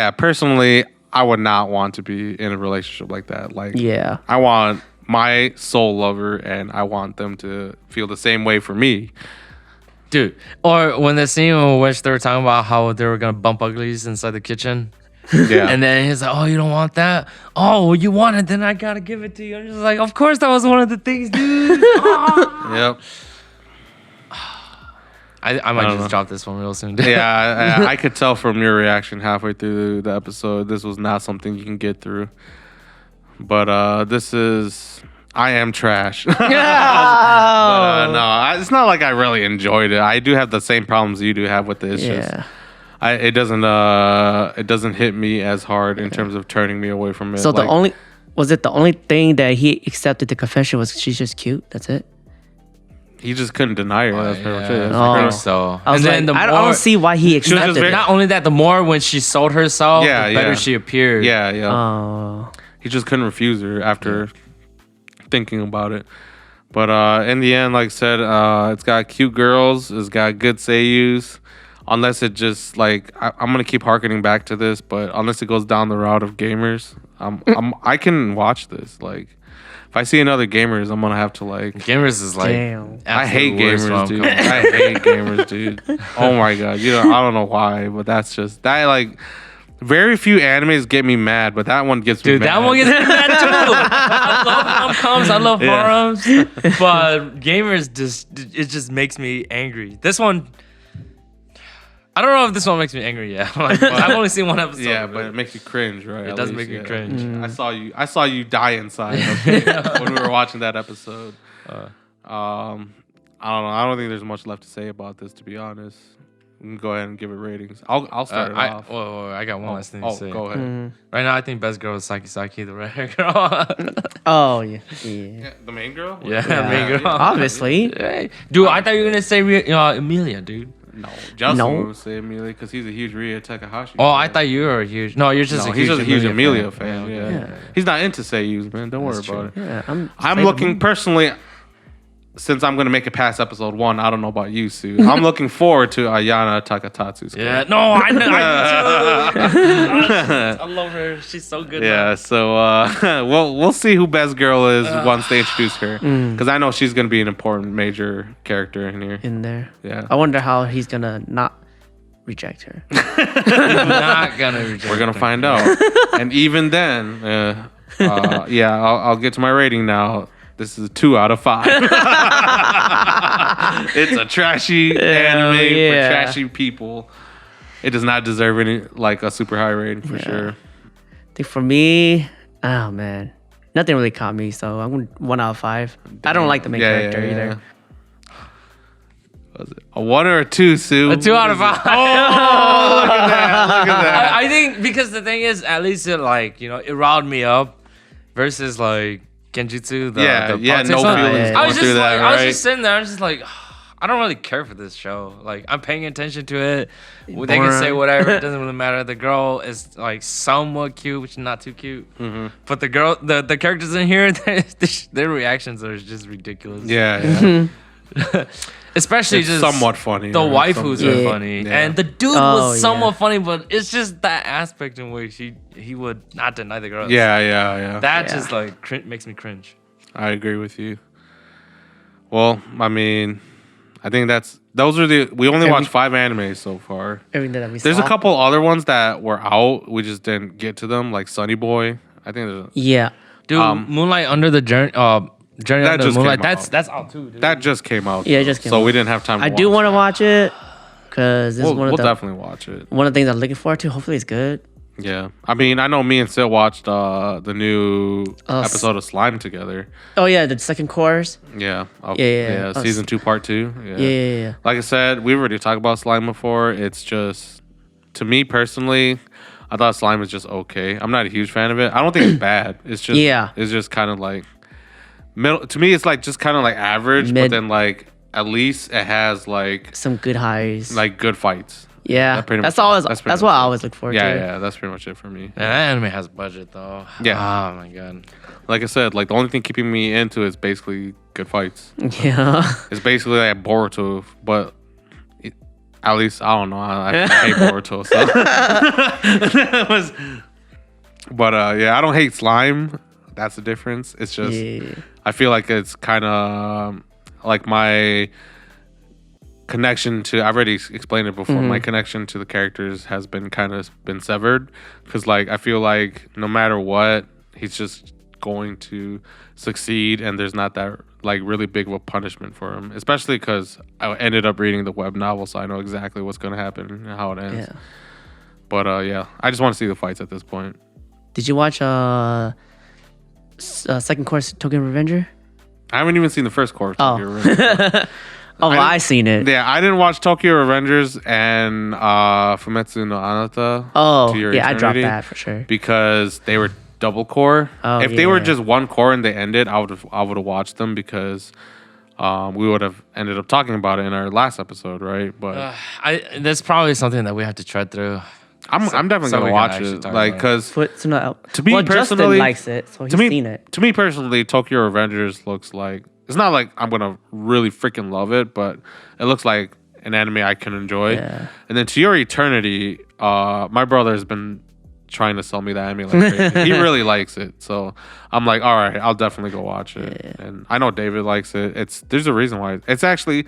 I would not want to be in a relationship like that. Like, I want my soul lover, and I want them to feel the same way for me. Dude, or when the scene in which they were talking about how they were gonna bump uglies inside the kitchen. Yeah. And then he's like, oh, you don't want that? Oh, well, you want it, then I gotta give it to you. I'm just like, of course that was one of the things, dude. Yep. I might just drop this one real soon. Yeah, I could tell from your reaction halfway through the episode, this was not something you can get through. But I am trash. But, no, it's not like I really enjoyed it. I do have the same problems you do have with this. It doesn't hit me as hard in terms of turning me away from it. So the only thing that he accepted the confession was she's just cute. That's it. He just couldn't deny her. That's pretty much it. I think so. I was like, I don't see why he accepted it. Not only that, the more when she sold herself, the better she appeared. Yeah. Oh. He just couldn't refuse her after thinking about it. But in the end, like I said, it's got cute girls. It's got good seiyus. Unless it just like I'm gonna keep harkening back to this, but unless it goes down the route of gamers, I can watch this. Like, if I see another gamers, I'm gonna have to like. Gamers is like. Damn. I hate gamers, dude. I hate gamers, dude. Oh my god, I don't know why, but that's just that. Like, very few animes get me mad, but that one gets me mad. Dude, that one gets me mad too. I love rom-coms, I love harems, but gamers just makes me angry. This one. I don't know if this one makes me angry yet. Like, I've only seen one episode. Yeah, but it makes you cringe, right? It does make me cringe. I saw you die inside when we were watching that episode. I don't know. I don't think there's much left to say about this, to be honest. We can go ahead and give it ratings. I'll start it off. I got one last thing to say. Go ahead. Right now, I think best girl is Saki, the red hair girl. Oh yeah. The main girl? Yeah, main girl. Obviously. Hey. Dude, I thought you were gonna say Emilia, dude. No, Justin would say Emilia because he's a huge Ria Takahashi. Oh, I thought you were a huge. No, you're just he's just a huge Emilia fan. fan. Yeah. He's not into seiyus, man. Don't worry about it. Yeah, I'm looking personally. Since I'm gonna make it past episode 1, I don't know about you, Sue. I'm looking forward to Ayana Takatatsu's character. Yeah, no, I know. I love her. She's so good. Yeah, now. so we'll see who best girl is once they introduce her, because I know she's gonna be an important major character in here. In there. Yeah. I wonder how he's gonna not reject her. Not gonna reject. We're gonna find out, and even then, I'll get to my rating now. This is a 2 out of 5. It's a trashy anime for trashy people. It does not deserve any like a super high rating for sure. I think for me, oh man, nothing really caught me, so I'm going 1 out of 5. I don't like the main character either. Was it a 1 or a 2, Sue? A 2 out of 5. Oh, look at that! I think because the thing is, at least it it riled me up, versus like Genjutsu. No feelings. I was just sitting there. I was just like, I don't really care for this show. Like, I'm paying attention to it. They can say whatever. It doesn't really matter. The girl is like somewhat cute, which is not too cute. Mm-hmm. But the girl, the characters in here, their reactions are just ridiculous. Yeah. Especially it's just somewhat funny. The waifus are funny, and the dude was somewhat funny, but it's just that aspect in which he would not deny the girls. Yeah. That just like makes me cringe. I agree with you. Well, I mean, I think we only watched 5 animes so far. Everything that we There's saw. a couple other ones that were out. We just didn't get to them, like Sunny Boy. I think there's dude, Moonlight Under the Journey. Journey that Under just the Moonlight. came out. That's out too, dude. That just came out. Yeah, it just came so out. we didn't have time to I watch do want to watch it because this is we'll definitely watch it. one of the things I'm looking forward to. Hopefully it's good. Yeah, I mean, I know me and Sil watched the new episode of Slime together. Oh yeah, the second course. Yeah, Yeah. Season 2, part 2. Yeah. Like I said, we already talked about Slime before. It's just, to me personally, I thought Slime was just okay. I'm not a huge fan of it. I don't think it's bad. It's just It's just kind of like middle. To me, it's like just kind of like average. But then like at least it has like some good highs, like good fights. Yeah, that's what I always look forward to. Yeah, that's pretty much it for me. Yeah, that anime has budget though. Yeah. Oh my god. Like I said, like the only thing keeping me into it is basically good fights. Yeah. It's basically like Boruto, but at least I don't know. I hate Boruto, so. But I don't hate Slime. That's the difference. It's just I feel like it's kind of like my connection to, I've already explained it before, my connection to the characters has been been severed, because like I feel like no matter what, he's just going to succeed, and there's not that like really big of a punishment for him, especially because I ended up reading the web novel, so I know exactly what's going to happen and how it ends. But I just want to see the fights at this point. Did you watch second course Tokyo Revenger? I haven't even seen the first course. Oh, well, I seen it. Yeah, I didn't watch Tokyo Revengers and Fumetsu no Anata. Oh, to Your yeah, Eternity, I dropped that for sure. Because they were double core. Oh, if they were just one core and they ended, I would have watched them, because we would have ended up talking about it in our last episode, right? But that's probably something that we have to tread through. I'm definitely gonna watch it, like, because to me personally, Justin likes it, so he's seen it. To me personally, Tokyo Revengers looks like, it's not like I'm gonna really freaking love it, but it looks like an anime I can enjoy. Yeah. And then To Your Eternity, my brother has been trying to sell me that anime like crazy. He really likes it, so I'm like, all right, I'll definitely go watch it. Yeah. And I know David likes it. There's a reason why it's actually.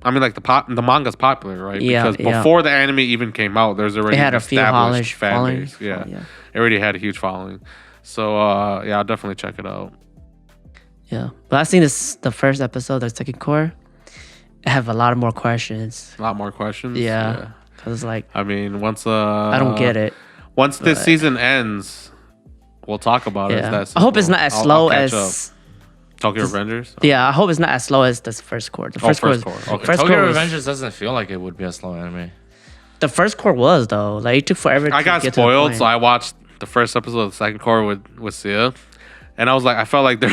I mean, like the manga's popular, right? Yeah, because before the anime even came out, there's already an established fan base. Yeah, it already had a huge following. So I'll definitely check it out. Yeah, but I've seen the first episode, the second core. I have a lot more questions. A lot more questions. Yeah, because like, I mean, once I don't get it. Once this season ends, we'll talk about it. I hope it's not as slow as Tokyo Revengers? Yeah, I hope it's not as slow as the first core. The first core. Okay. Tokyo Revengers doesn't feel like it would be a slow anime. The first core was, though. Like, it took forever I got spoiled, so I watched the first episode of the second core with Sia. And I was like, I felt like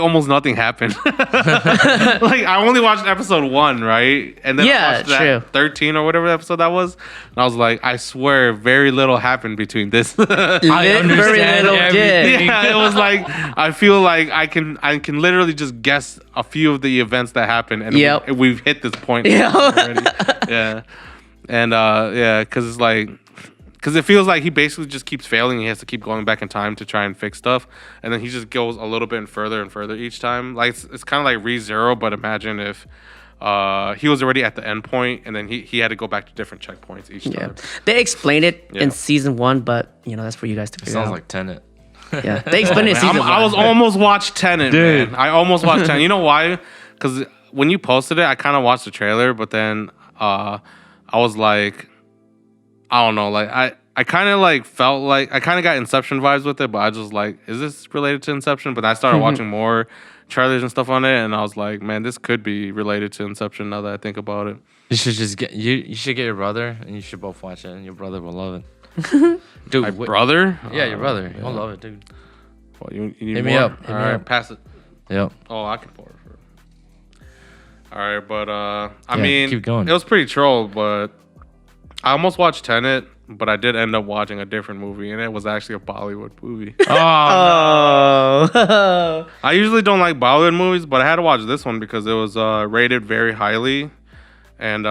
almost nothing happened. Like, I only watched episode 1, right? And then I watched that 13 or whatever episode that was. And I was like, I swear, very little happened between this. I understand everything. Yeah, it was like, I feel like I can literally just guess a few of the events that happened, and we've hit this point already. Yeah, and because it's like. Because it feels like he basically just keeps failing. He has to keep going back in time to try and fix stuff. And then he just goes a little bit further and further each time. Like, it's kind of like ReZero, but imagine if he was already at the end point and then he had to go back to different checkpoints each time. They explained it in season 1, but, that's for you guys to figure out. Sounds like Tenet. Yeah, they explained it in season 1. I was almost watched Tenet, man. I almost watched Tenet. You know why? Because when you posted it, I kind of watched the trailer, but then I was like... I don't know, like I kind of like felt like I kind of got Inception vibes with it, but I just like, is this related to Inception? But I started watching more trailers and stuff on it, and I was like, man, this could be related to Inception now that I think about it. You should just get you should get your brother, and you should both watch it, and your brother will love it. Dude, my brother? Yeah, your brother. He'll love it, dude. Well, you need Hit more? me up. All right, pass it. Yep. Oh, I can pour it for. All right, but I mean, keep going. It was pretty troll, but. I almost watched Tenet, but I did end up watching a different movie, and it was actually a Bollywood movie. Oh. I usually don't like Bollywood movies, but I had to watch this one because it was rated very highly. And,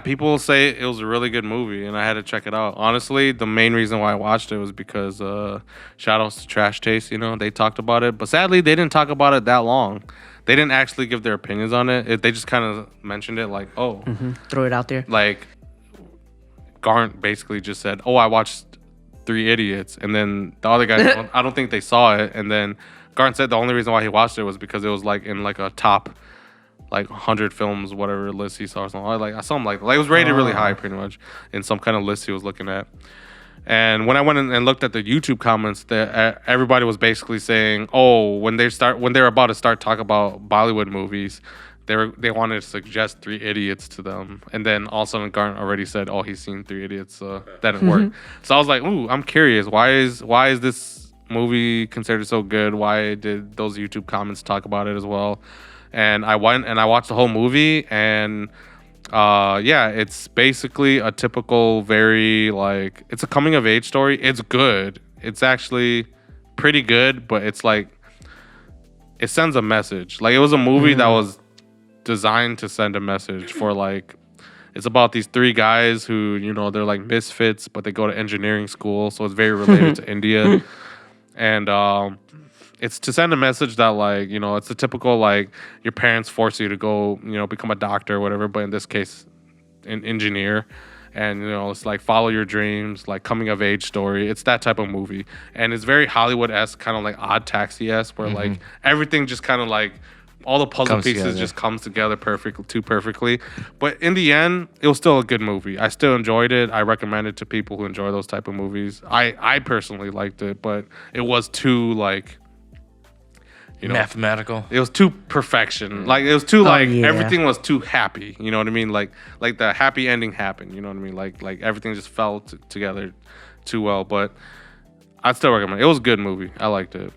people say it was a really good movie, and I had to check it out. Honestly, the main reason why I watched it was because shout outs to Trash Taste, they talked about it. But sadly, they didn't talk about it that long. They didn't actually give their opinions on it. They just kind of mentioned it like, throw it out there. Like, Garnt basically just said, I watched 3 Idiots. And then the other guys, I don't think they saw it. And then Garnt said the only reason why he watched it was because it was like in like a top like 100 films, whatever list he saw or something. Like something like it was rated really high, pretty much, in some kind of list he was looking at. And when I went in and looked at the YouTube comments, everybody was basically saying, "Oh, when they're about to start talking about Bollywood movies, they wanted to suggest Three Idiots to them." And then all of a sudden, Garnt already said, "Oh, he's seen Three Idiots, so that didn't work." So I was like, "Ooh, I'm curious. Why is this movie considered so good? Why did those YouTube comments talk about it as well?" And I went and I watched the whole movie, and it's basically a typical, very like, it's a coming of age story. It's good. It's actually pretty good, but it's like it sends a message. Like, it was a movie that was designed to send a message for, like, it's about these three guys who, you know, they're like misfits, but they go to engineering school, so it's very related to India. And it's to send a message that, like, you know, it's the typical, like, your parents force you to go, you know, become a doctor or whatever, but in this case, an engineer. And, you know, it's like follow your dreams, like coming of age story. It's that type of movie. And it's very Hollywood-esque, kind of like Odd Taxi-esque, where like everything just kind of like all the puzzle pieces just comes together perfectly. But in the end, it was still a good movie. I still enjoyed it. I recommend it to people who enjoy those type of movies. I personally liked it, but it was too, like, you know, mathematical. It was too perfection. Like, it was too everything was too happy. You know what I mean? Like the happy ending happened. You know what I mean? Like everything just fell together too well. But I'd still recommend it. It was a good movie. I liked it.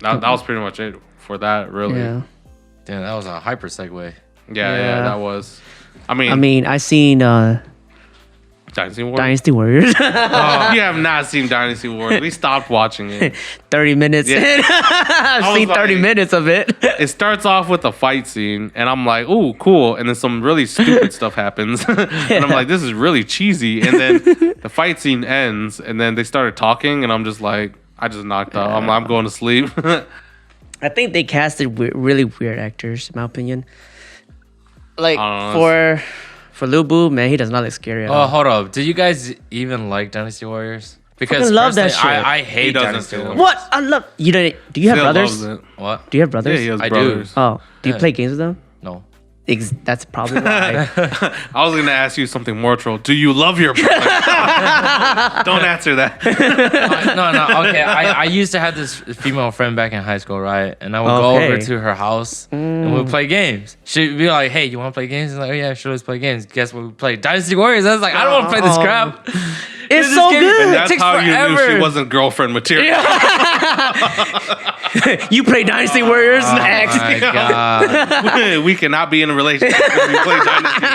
That was pretty much it for that, really. Yeah. Damn, that was a hyper segue. Yeah, that was. I mean, I seen Dynasty Warriors. Dynasty Warriors. Oh, you have not seen Dynasty Warriors. We stopped watching it. 30 minutes in. I've seen 30 minutes of it. It starts off with a fight scene, and I'm like, ooh, cool. And then some really stupid stuff happens. And I'm like, this is really cheesy. And then the fight scene ends, and then they started talking, and I'm just like, I just knocked out. I'm going to sleep. I think they casted really weird actors, in my opinion. Like, for Lil Boo, man, he does not look scary at all. Oh, hold up. Did you guys even like Dynasty Warriors? Because I love that shit. I hate Dynasty Warriors. What? I love... Do you have brothers? What? Do you have brothers? Yeah, he has I brothers. do. Oh, do you play games with them? No. That's probably why. I was going to ask you something more troll. Do you love your brother? Don't answer that. No. Okay, I used to have this female friend back in high school, right? And I would go over to her house and we'd play games. She'd be like, "Hey, you want to play games?" And like, "Oh yeah, sure, let's play games." Guess what we played? Dynasty Warriors. I was like, I don't want to play this crap. It's so good. And that's how you knew she wasn't girlfriend material. You play Dynasty Warriors next. Oh my god. We cannot be in a relationship if we play Dynasty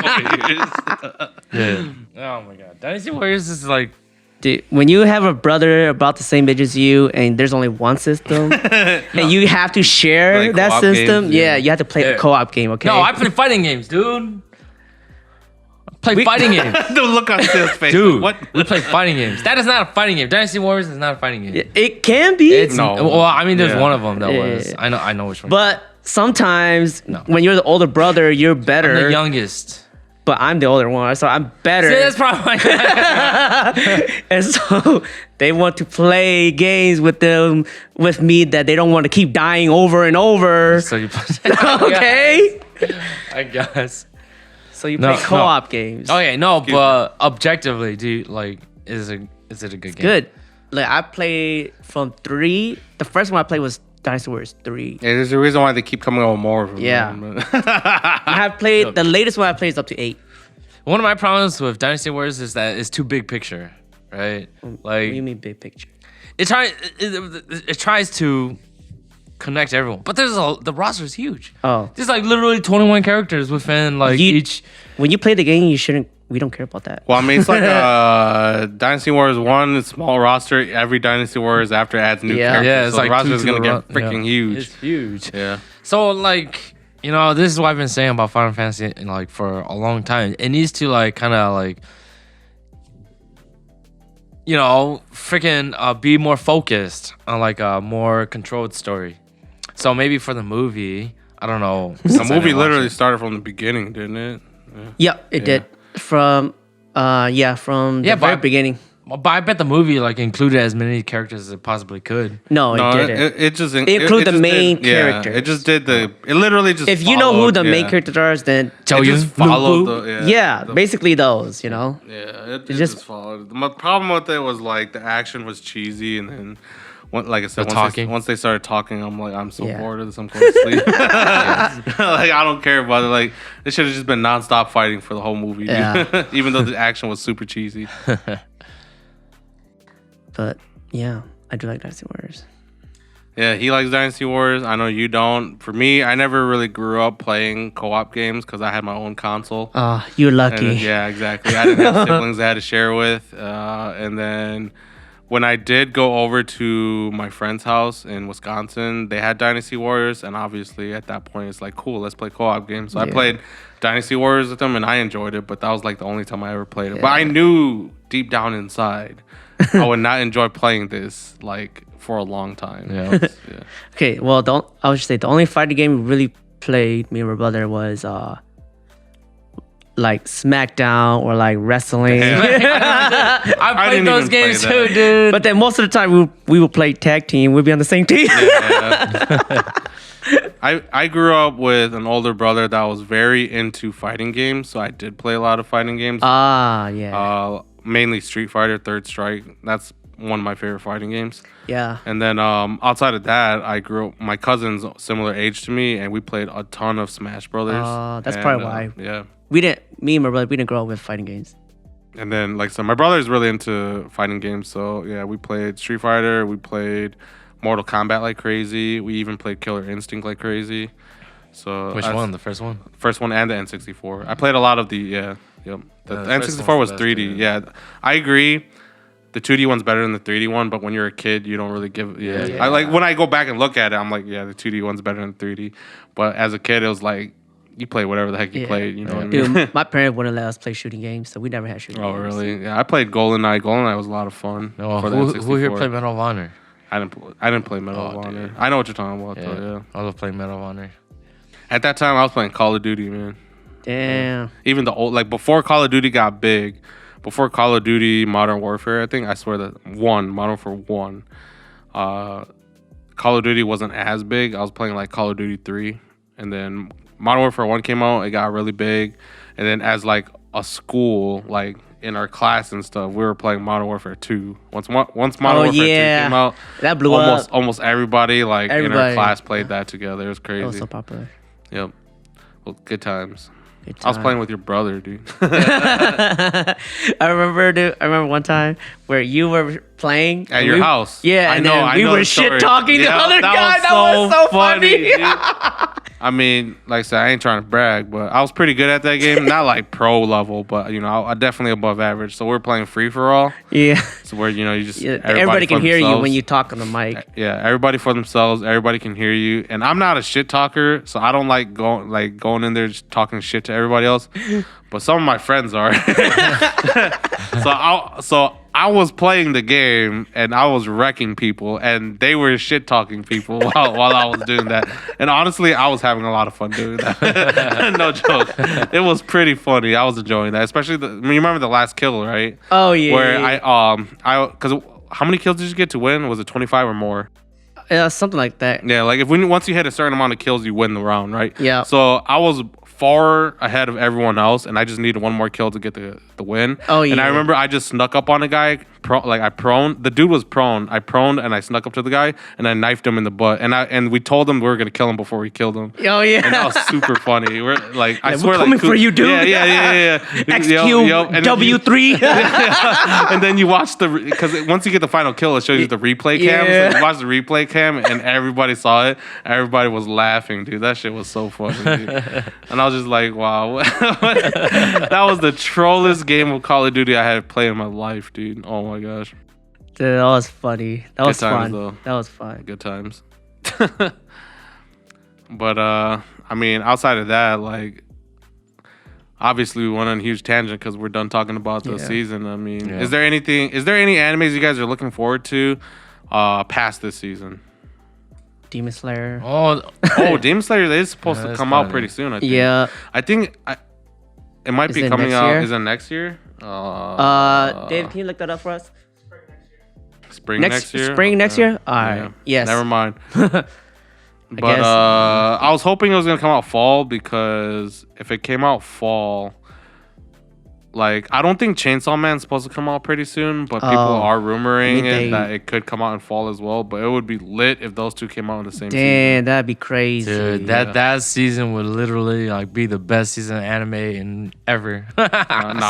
Warriors. Oh my god. Dynasty Warriors is like, Dude, when you have a brother about the same age as you and there's only one system and you have to share like that system, games, you have to play a co-op game, okay? no, I play fighting games, dude. Play fighting games. The look on his face. Dude, What? we play fighting games. That is not a fighting game. Dynasty Warriors is not a fighting game. It can be. It's No. Well, I mean, there's Yeah. one of them that Yeah. was. I know which one. But sometimes No. when you're the older brother, you're I'm better. the youngest. But I'm the older one, so I'm better. See, that's probably And so they want to play games with me that they don't want to keep dying over and over. So you play. Okay? I guess. So you No, play co-op games. Okay, no, but objectively, do you like? Is it a good game? Good. Like, I played from 3. The first one I played was Dynasty Warriors 3. Yeah, there's a reason why they keep coming out with more of them. Yeah. man. I have played, the latest one I played is up to 8. One of my problems with Dynasty Warriors is that it's too big picture, right? What do Like you mean big picture? it tries to connect everyone, but the roster is huge. Oh. There's like literally 21 characters within like each. When you play the game, we don't care about that. Well, I mean, it's like Dynasty Warriors 1, it's small roster. Every Dynasty Warriors after adds new characters. Yeah, it's so like the roster is two going to to get the freaking huge. It's huge. Yeah. So like, you know, this is what I've been saying about Final Fantasy like for a long time. It needs to like kind of like, you know, freaking be more focused on like a more controlled story. So maybe for the movie, I don't know. The movie literally started from the beginning, didn't it? Yeah, it did. From the very beginning. But I bet the movie like included as many characters as it possibly could. No, No, it didn't. it just It included the main characters. Yeah, it just did it literally just. If you know who followed, the main characters are, then it just followed the basically those. You know. Yeah, it just followed. My problem with it was like the action was cheesy, and then. Like I said, once they started talking, I'm so bored of this. I'm going to sleep. Like I don't care about it. Like it should have just been nonstop fighting for the whole movie, dude. Even though the action was super cheesy. But yeah, I do like Dynasty Warriors. Yeah, he likes Dynasty Wars. I know you don't. For me, I never really grew up playing co-op games because I had my own console. Oh, you're lucky. Yeah, exactly. I didn't have siblings I had to share with, and then. When I did go over to my friend's house in Wisconsin, they had Dynasty Warriors, and obviously at that point it's like, cool, let's play co-op games. So I played Dynasty Warriors with them, and I enjoyed it, but that was like the only time I ever played it. But I knew deep down inside I would not enjoy playing this like for a long time. Okay, well, I would say the only fighting game we really played, me and my brother, was like SmackDown or like wrestling. I played those games too, dude. But then most of the time we would play tag team. We'd be on the same team. I grew up with an older brother that was very into fighting games, so I did play a lot of fighting games. Mainly Street Fighter, Third Strike. That's one of my favorite fighting games. Yeah. And then outside of that, I grew up. My cousin's similar age to me, and we played a ton of Smash Brothers. That's probably why. Me and my brother, we didn't grow up with fighting games. And then, like, so my brother's really into fighting games. So, yeah, we played Street Fighter. We played Mortal Kombat like crazy. We even played Killer Instinct like crazy. So which one? The first one? First one and the N64. I played a lot of the, The N64 was 3D. Yeah, I agree. The 2D one's better than the 3D one, but when you're a kid, you don't really give. I like when I go back and look at it, I'm like, yeah, the 2D one's better than 3D. But as a kid, it was like, you play whatever the heck you played, you know what I mean? Dude, my parents wouldn't let us play shooting games, so we never had shooting games. Oh, really? Yeah, I played GoldenEye. GoldenEye was a lot of fun. Who here played Medal of Honor? I didn't play Medal of Honor. I know what you're talking about, though, I love playing Medal of Honor. At that time, I was playing Call of Duty, man. Damn. Even the old, like, before Call of Duty got big, before Call of Duty Modern Warfare, I swear that Modern Warfare 1, Call of Duty wasn't as big. I was playing, like, Call of Duty 3, and then Modern Warfare 1 came out, it got really big. And then as like a school, like in our class and stuff, we were playing Modern Warfare 2. Once Modern Warfare 2 came out, that blew up. Almost everybody in our class played that together. It was crazy. That was so popular. Yep. Well, good times. I was playing with your brother, dude. I remember one time where you were playing at your house. Yeah, I know. We were shit talking the other guy. That was so funny. I mean, like I said, I ain't trying to brag, but I was pretty good at that game. Not like pro level, but I definitely above average. So we're playing free for all. Yeah. So where you just everybody can hear you when you talk on the mic. Yeah, everybody for themselves. Everybody can hear you, and I'm not a shit talker, so I don't like going in there just talking shit to everybody else. But some of my friends are. So I was playing the game and I was wrecking people, and they were shit talking people while I was doing that. And honestly, I was having a lot of fun doing that. No joke. It was pretty funny. I was enjoying that, especially you remember the last kill, right? Oh yeah. Where because how many kills did you get to win? Was it 25 or more? Yeah, something like that. Yeah, like once you hit a certain amount of kills, you win the round, right? Yeah. So I was far ahead of everyone else, and I just needed one more kill to get the win. Oh yeah. And I remember I just snuck up on a guy. I proned. The dude was prone. I proned and I snuck up to the guy and I knifed him in the butt. And we told him we were gonna kill him before we killed him. Oh yeah. And that was super funny. We're like, I swear, we're coming for you, dude. Yeah. XQ W3. And then you watch because once you get the final kill, it shows you the replay cam. Yeah. So you watch the replay cam, and everybody saw it. Everybody was laughing, dude. That shit was so funny, dude. And I was just like, wow, that was the trollest game of Call of Duty I had played in my life, dude. Oh my gosh. Dude, that was funny. That was times, fun. Though. That was fun. Good times. But I mean, outside of that, like, obviously we went on a huge tangent because we're done talking about the season. I mean, is there any animes you guys are looking forward to past this season? Demon Slayer. Oh, Demon Slayer is supposed to come out pretty soon, I think. Yeah. I think it might be coming out. Is it next year? Dave, can you look that up for us? Spring next year. Spring next year. All right. Yeah. Yes. Never mind. But I was hoping it was gonna come out fall, because if it came out fall, like, I don't think Chainsaw Man's supposed to come out pretty soon, but people are rumoring that it could come out in fall as well. But it would be lit if those two came out in the same season. Damn, that'd be crazy. Dude, that season would literally like be the best season of anime in ever.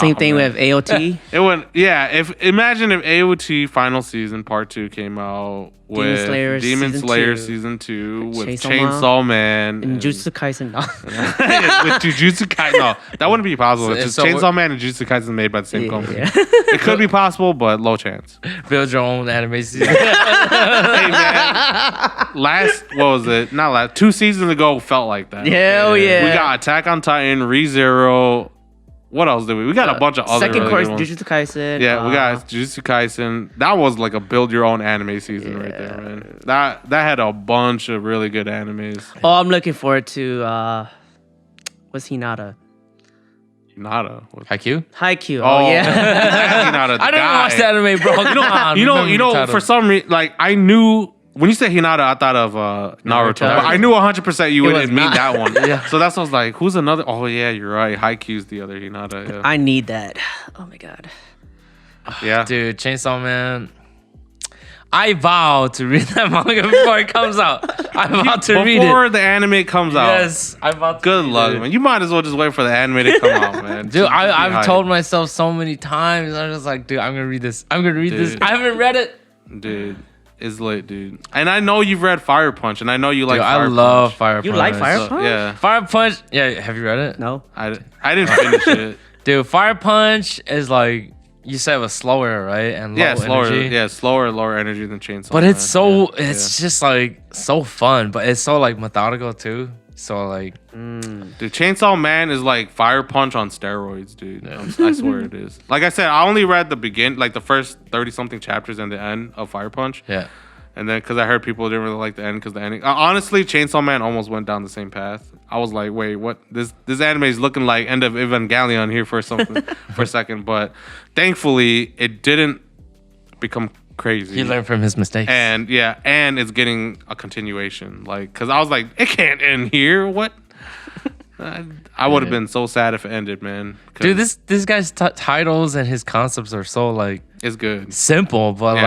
Same thing with AOT. It would, yeah. Imagine if AOT Final Season Part 2 came out with Demon Slayer Season 2 with Chainsaw Man and Jujutsu Kaisen. No. With Jujutsu Kaisen. No, that wouldn't be possible. It's just Chainsaw Man and Jujutsu Kaisen made by the same company. Yeah. It could be possible, but low chance. Build your own anime season. Hey man, 2 seasons ago felt like that. Hell yeah. We got Attack on Titan, ReZero. What else did we? We got a bunch of other second course, ones. Jujutsu Kaisen. Yeah, we got Jujutsu Kaisen. That was like a build your own anime season right there, man. That had a bunch of really good animes. Oh, I'm looking forward to what's Hinata? Haikyuu? Haikyuu. Oh yeah. Hinata, I didn't watch the anime, bro. You know, for some reason, like, I knew when you said Hinata, I thought of Naruto. But I knew 100% you didn't mean that one. Yeah. So that's what I was like, who's another? Oh yeah, you're right. Haikyuu's the other Hinata. Yeah. I need that. Oh my god. Yeah, dude, Chainsaw Man. I vow to read that manga before it comes out. I vow to read it before the anime comes out. Yes, I vow to. Good luck, man. You might as well just wait for the anime to come out, man. Dude, I've told myself so many times. I'm just like, dude, I'm gonna read this. I'm gonna read this. I haven't read it. Dude, it's lit, dude. And I know you've read Fire Punch, and I know you like. Dude, I love Fire Punch. You like Fire Punch? Yeah. Fire Punch. Yeah. Have you read it? No. I didn't finish it. Dude, Fire Punch is like. You said it was slower, right? And low energy. Yeah, slower, lower energy than Chainsaw. But it's it's just like so fun, but it's so like methodical too. So like, dude, Chainsaw Man is like Fire Punch on steroids, dude. Yeah. I swear it is. Like I said, I only read the first 30 something chapters and the end of Fire Punch. Yeah. And then, because I heard people didn't really like the end, because the ending. Honestly, Chainsaw Man almost went down the same path. I was like, wait, what? This anime is looking like end of Evangelion here for a second. But thankfully, it didn't become crazy. He learned from his mistakes. And yeah, and it's getting a continuation. Like, because I was like, it can't end here. What? I would have been so sad if it ended, man. Dude, this guy's titles and his concepts are so like it's good, simple, but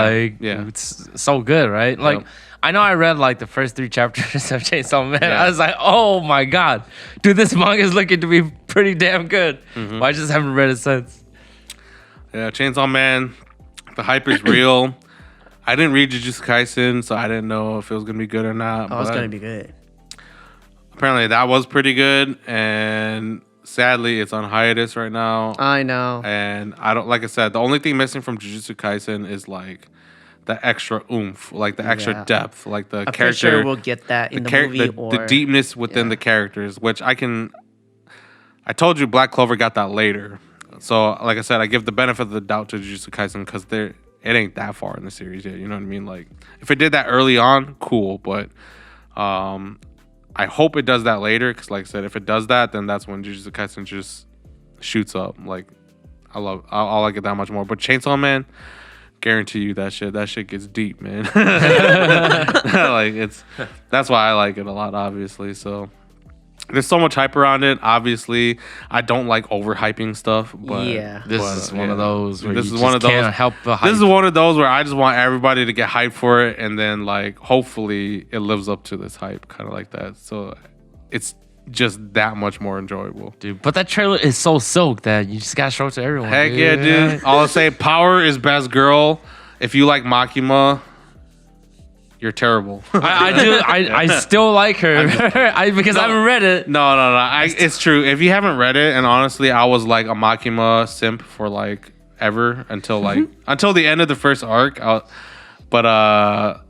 it's so good, right? Like I know I read like the first 3 chapters of Chainsaw Man. I was like, oh my god, dude, this manga is looking to be pretty damn good. But I just haven't read it since. Yeah, Chainsaw Man, the hype is real. I didn't read Jujutsu Kaisen, so I didn't know if it was gonna be good or not. Oh, it's gonna be good. Apparently that was pretty good, and sadly it's on hiatus right now. I know. And I don't, like I said, the only thing missing from Jujutsu Kaisen is like the extra oomph, like the extra depth, like the character. I'm sure we'll get that in the movie the deepness within the characters, which I told you Black Clover got that later. So like I said, I give the benefit of the doubt to Jujutsu Kaisen because it ain't that far in the series yet. You know what I mean? Like if it did that early on, cool, but I hope it does that later, because like I said, if it does that, then that's when Jujutsu Kaisen just shoots up. Like, I'll like it that much more. But Chainsaw Man, guarantee you that shit gets deep, man. Like that's why I like it a lot, obviously. So there's so much hype around it. Obviously, I don't like overhyping stuff, but this is one of those where this you is one of those can't help the hype. This is one of those where I just want everybody to get hyped for it, and then like hopefully it lives up to this hype, kind of like that. So it's just that much more enjoyable, dude. But that trailer is so silk that you just gotta show it to everyone. Heck yeah, dude. I'll say Power is best girl. If you like Makima, you're terrible. I still like her because I haven't read it. No. It's true. If you haven't read it, and honestly, I was like a Makima simp for like ever until the end of the first arc.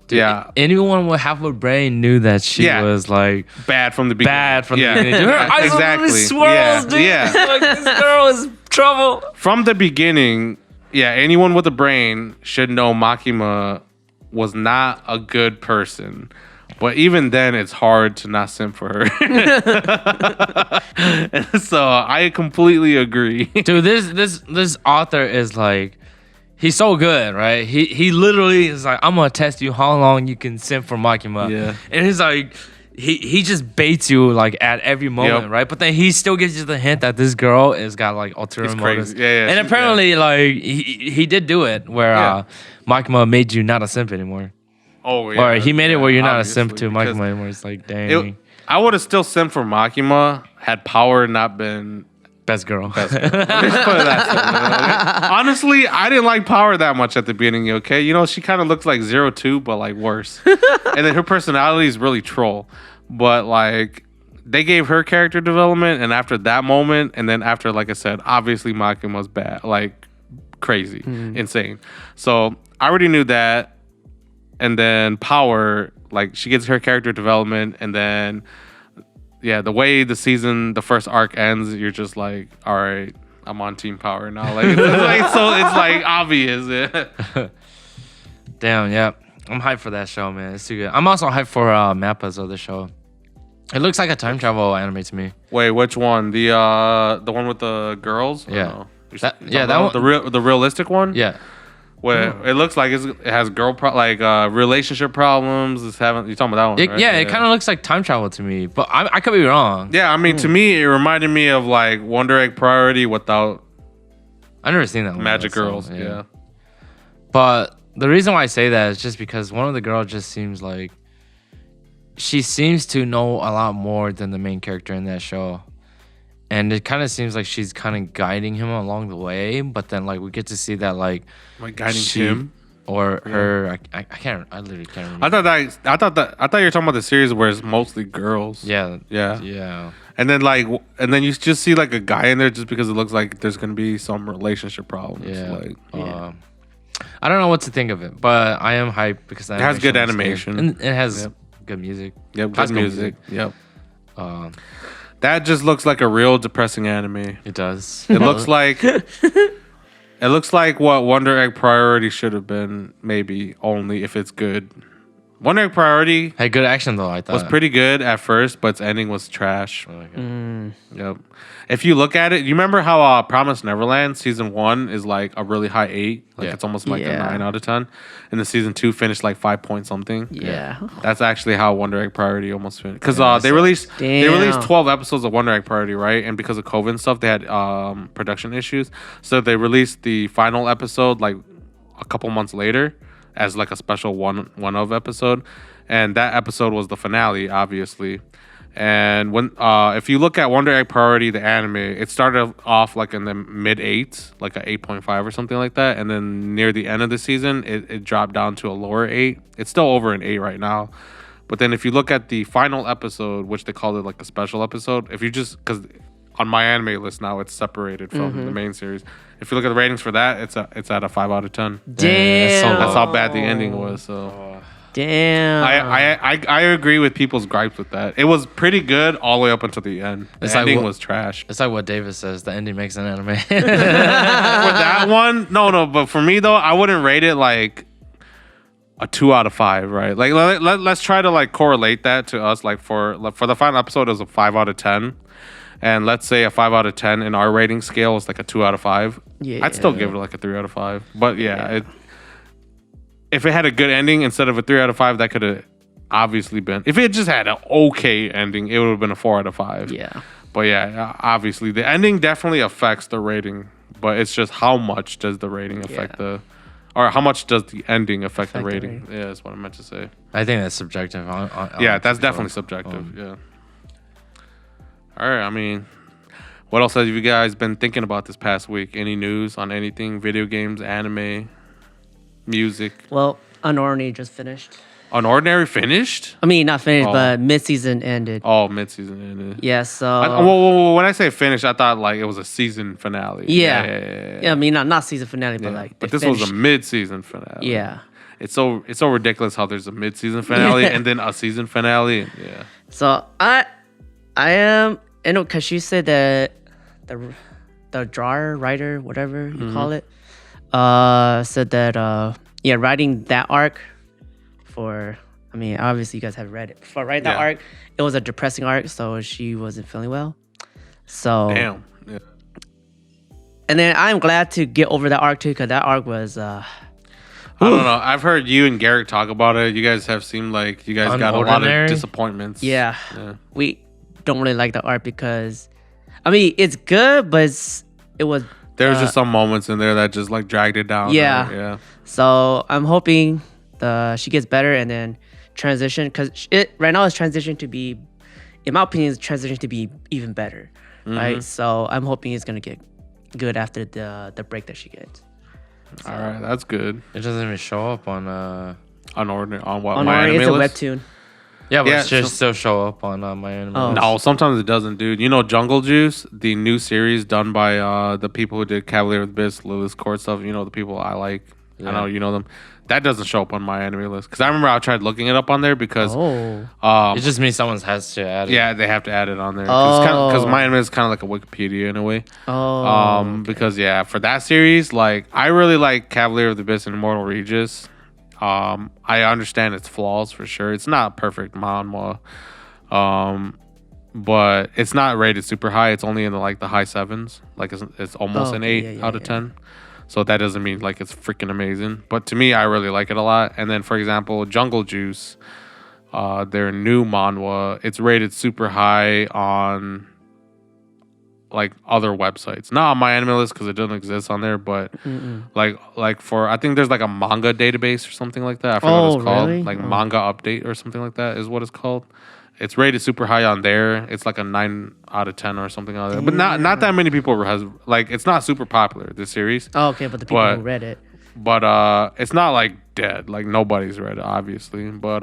Dude, anyone with half a brain knew that she was like bad from the beginning. Her eyes exactly. Really swirls, dude. Yeah. Like, this girl is trouble. From the beginning, anyone with a brain should know Makima was not a good person. But even then, it's hard to not simp for her. So I completely agree. Dude, this author is like, he's so good, right? He literally is like, I'm gonna test you how long you can simp for Makima. Yeah. And he's like, he just baits you like at every moment, Yep. right? But then he still gives you the hint that this girl has got like ulterior motives. Yeah, and apparently, like he did do it where Makima made you not a simp anymore. Oh yeah. Or he made it where you're not a obviously, simp to because Makima anymore. It's like, dang, I would have still simped for Makima had Power not been best girl. best girl. Let's put it that simple, okay? Honestly, I didn't like Power that much at the beginning. Okay, you know, she kind of looks like 02, but like worse. And then her personality is really troll. But like they gave her character development, and after that moment, and then after, like I said, obviously Makima's bad, like crazy, insane. So I already knew that. And then Power, like she gets her character development, and then the way the first arc ends, you're just like, all right, I'm on Team Power now. Like it's like obvious. Yeah. Damn, yeah. I'm hyped for that show, man. It's too good. I'm also hyped for Mappas of the show. It looks like a time travel anime to me. Wait, which one? The one with the girls? Yeah. That one. The realistic one. Yeah. Where it looks like it has relationship problems. You talking about that one? Right? It kind of looks like time travel to me, but I could be wrong. Yeah, I mean, to me, it reminded me of like Wonder Egg Priority without I've never seen that one. magic so, girls. Yeah. But the reason why I say that is just because one of the girls just seems like she seems to know a lot more than the main character in that show. And it kind of seems like she's kind of guiding him along the way, but then like we get to see that like guiding him or her. I literally can't remember. I thought you were talking about the series where it's mostly girls. Yeah. And then you just see like a guy in there just because it looks like there's gonna be some relationship problems. Yeah. I don't know what to think of it, but I am hyped because it has good animation and it has good music. Yep, good music. Yep. That just looks like a real depressing anime. It does. It looks like what Wonder Egg Priority should have been, maybe only if it's good. Wonder Egg Priority had good action though. I thought was pretty good at first, but its ending was trash. Yep. If you look at it, you remember how Promised Neverland season 1 is like a really high 8, like it's almost like a 9 out of 10, and the season 2 finished like 5 point something. Yeah, that's actually how Wonder Egg Priority almost finished because they released 12 episodes of Wonder Egg Priority, right? And because of COVID and stuff, they had production issues, so they released the final episode like a couple months later as like a special one of episode, and that episode was the finale, obviously. And when if you look at Wonder Egg Priority, the anime, it started off like in the mid 8s, like a 8.5 or something like that, and then near the end of the season, it dropped down to a lower 8. It's still over an 8 right now, but then if you look at the final episode, which they called it like a special episode, if you just because on my anime list now it's separated from the main series. If you look at the ratings for that, it's at a 5 out of 10. Damn, that's how bad the ending was. So. Damn. I agree with people's gripes with that. It was pretty good all the way up until the end. The ending was trash. It's like what Davis says. The ending makes an anime. For that one, no. But for me though, I wouldn't rate it like a 2 out of 5, right? Like let's try to like correlate that to us. Like for the final episode, it was a 5 out of 10. And let's say a 5 out of 10 in our rating scale is like a 2 out of 5. Yeah. I'd still give it like a 3 out of 5. But if it had a good ending instead of a 3 out of 5, that could have obviously been. If it just had an okay ending, it would have been a 4 out of 5. Yeah. But yeah, obviously the ending definitely affects the rating. But it's just how much does the rating affect or how much does the ending affect the rating? Yeah, that's what I meant to say. I think that's subjective. Yeah, that's definitely subjective. Yeah. All right. I mean, what else have you guys been thinking about this past week? Any news on anything? Video games, anime, music? Well, Unordinary just finished. Unordinary finished? I mean, not finished, but mid-season ended. Oh, mid-season ended. Yeah, so... well, when I say finished, I thought like it was a season finale. Yeah, I mean, not season finale, but like... But this was a mid-season finale. Yeah. It's so ridiculous how there's a mid-season finale and then a season finale. Yeah. So, I am... You know, because she said that the drawer, writer, whatever you call it, said that, writing that arc for, I mean, obviously you guys have read it. For that arc, it was a depressing arc, so she wasn't feeling well. So damn. Yeah. And then I'm glad to get over that arc too, because that arc was. I don't know. I've heard you and Garrick talk about it. You guys have seemed like you guys got a lot of disappointments. Yeah. We don't really like the arc because, I mean, it's good, but it was. There was just some moments in there that just like dragged it down. Yeah. Yeah. So I'm hoping she gets better and then transition, because right now it's transitioned to be, in my opinion, it's transitioned to be even better. Right. So I'm hoping it's gonna get good after the break that she gets. So, all right, that's good. It doesn't even show up on what on my anime it's list? a webtoon. Yeah, but it should still show up on my anime list. No, sometimes it doesn't, dude. You know Jungle Juice, the new series done by the people who did Cavalier of the Abyss, Lilith's Court stuff. You know the people I like. I know you know them. That doesn't show up on my anime list because I remember I tried looking it up on there because it just means someone has to add it. Yeah, they have to add it on there because my anime is kind of like a Wikipedia in a way. Because for that series, like I really like Cavalier of the Abyss and Immortal Regis. I understand its flaws for sure. It's not perfect manhwa, but it's not rated super high. It's only in the high 7s. Like it's almost an 8 out of 10. So that doesn't mean like it's freaking amazing. But to me, I really like it a lot. And then, for example, Jungle Juice, their new manhwa, it's rated super high on like other websites. Not on my anime list because it doesn't exist on there. But like for, I think there's like a manga database or something like that. I forgot what it's called. Really? Like Manga Update or something like that is what it's called. It's rated super high on there. It's like a 9 out of 10 or something like that. But not that many people has like it's not super popular, this series. Oh, okay, but the people who read it. But it's not like dead. Like nobody's read it, obviously. But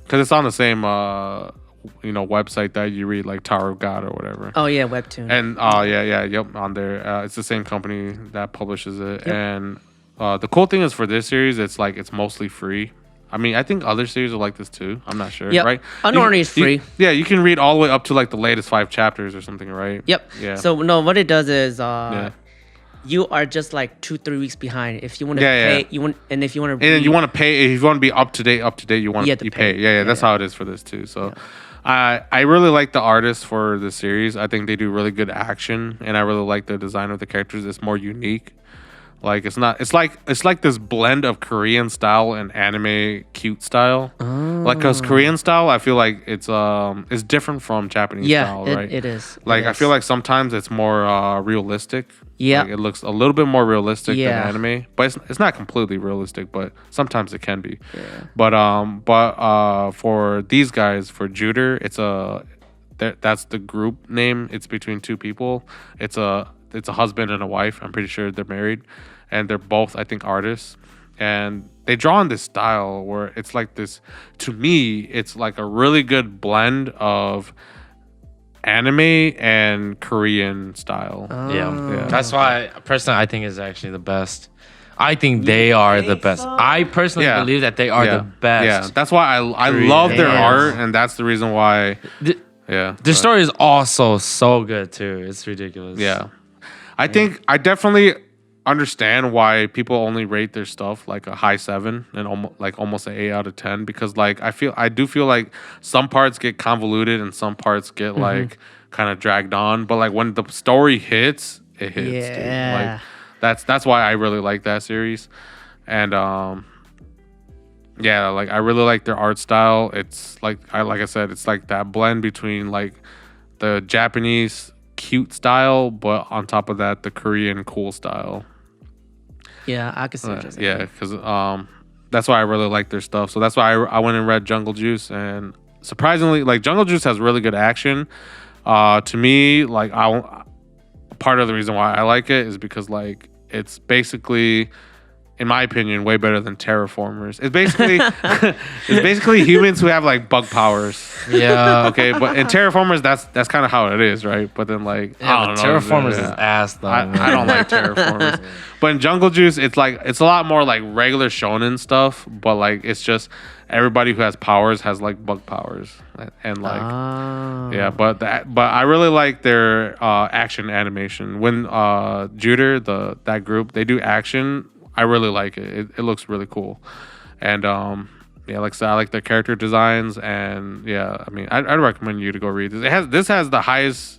because it's on the same website that you read like Tower of God or whatever. Oh yeah, webtoon. And on there. It's the same company that publishes it. Yep. And the cool thing is for this series, it's mostly free. I mean, I think other series are like this too. I'm not sure, right? Unorny is free. You can read all the way up to like the latest 5 chapters or something, right? Yep. Yeah. So no, what it does is you are just like 2-3 weeks behind. If you want to pay, you want, and if you want to, and then you want to pay. If you want to be up to date, you want to pay. Yeah. That's how it is for this too. So, I really like the artists for the series. I think they do really good action, and I really like the design of the characters. It's more unique. Like it's like this blend of Korean style and anime cute style. Like because Korean style, I feel like it's different from Japanese style, right? It is. Like I feel like sometimes it's more realistic. Yeah, like, it looks a little bit more realistic than anime, but it's not completely realistic. But sometimes it can be. Yeah. But for these guys, for Juder, that's the group name. It's between 2 people. It's a husband and a wife. I'm pretty sure they're married, and they're both, I think, artists. And they draw in this style where it's like this. To me, it's like a really good blend of anime and Korean style. Yeah. That's why personally I think is actually the best. I think they are the best. I personally believe that they are the best. Yeah, that's why I love their art, and that's the reason why. The story is also so good too. It's ridiculous. Yeah. I think I definitely understand why people only rate their stuff like a high 7 and almost an 8 out of 10 because like I do feel like some parts get convoluted and some parts get like kind of dragged on, but like when the story hits, it hits. Yeah. Dude. Like that's why I really like that series. And like I really like their art style. It's like I said, it's like that blend between like the Japanese cute style, but on top of that, the Korean cool style. Yeah, I can see what you're saying. Yeah, because that's why I really like their stuff. So that's why I went and read Jungle Juice, and surprisingly, like Jungle Juice has really good action. To me, like part of the reason why I like it is because like it's basically, in my opinion, way better than terraformers. It's basically humans who have like bug powers. Yeah. Okay, but in terraformers, that's kind of how it is, right? But then like I don't know, terraformers is ass though. I don't like terraformers. But in Jungle Juice, it's a lot more like regular shonen stuff. But like it's just everybody who has powers has like bug powers and like But I really like their action animation. When Juder, that group, they do action. I really like it. It looks really cool. And like I said, I like their character designs, and yeah, I mean, I'd recommend you to go read this. This has the highest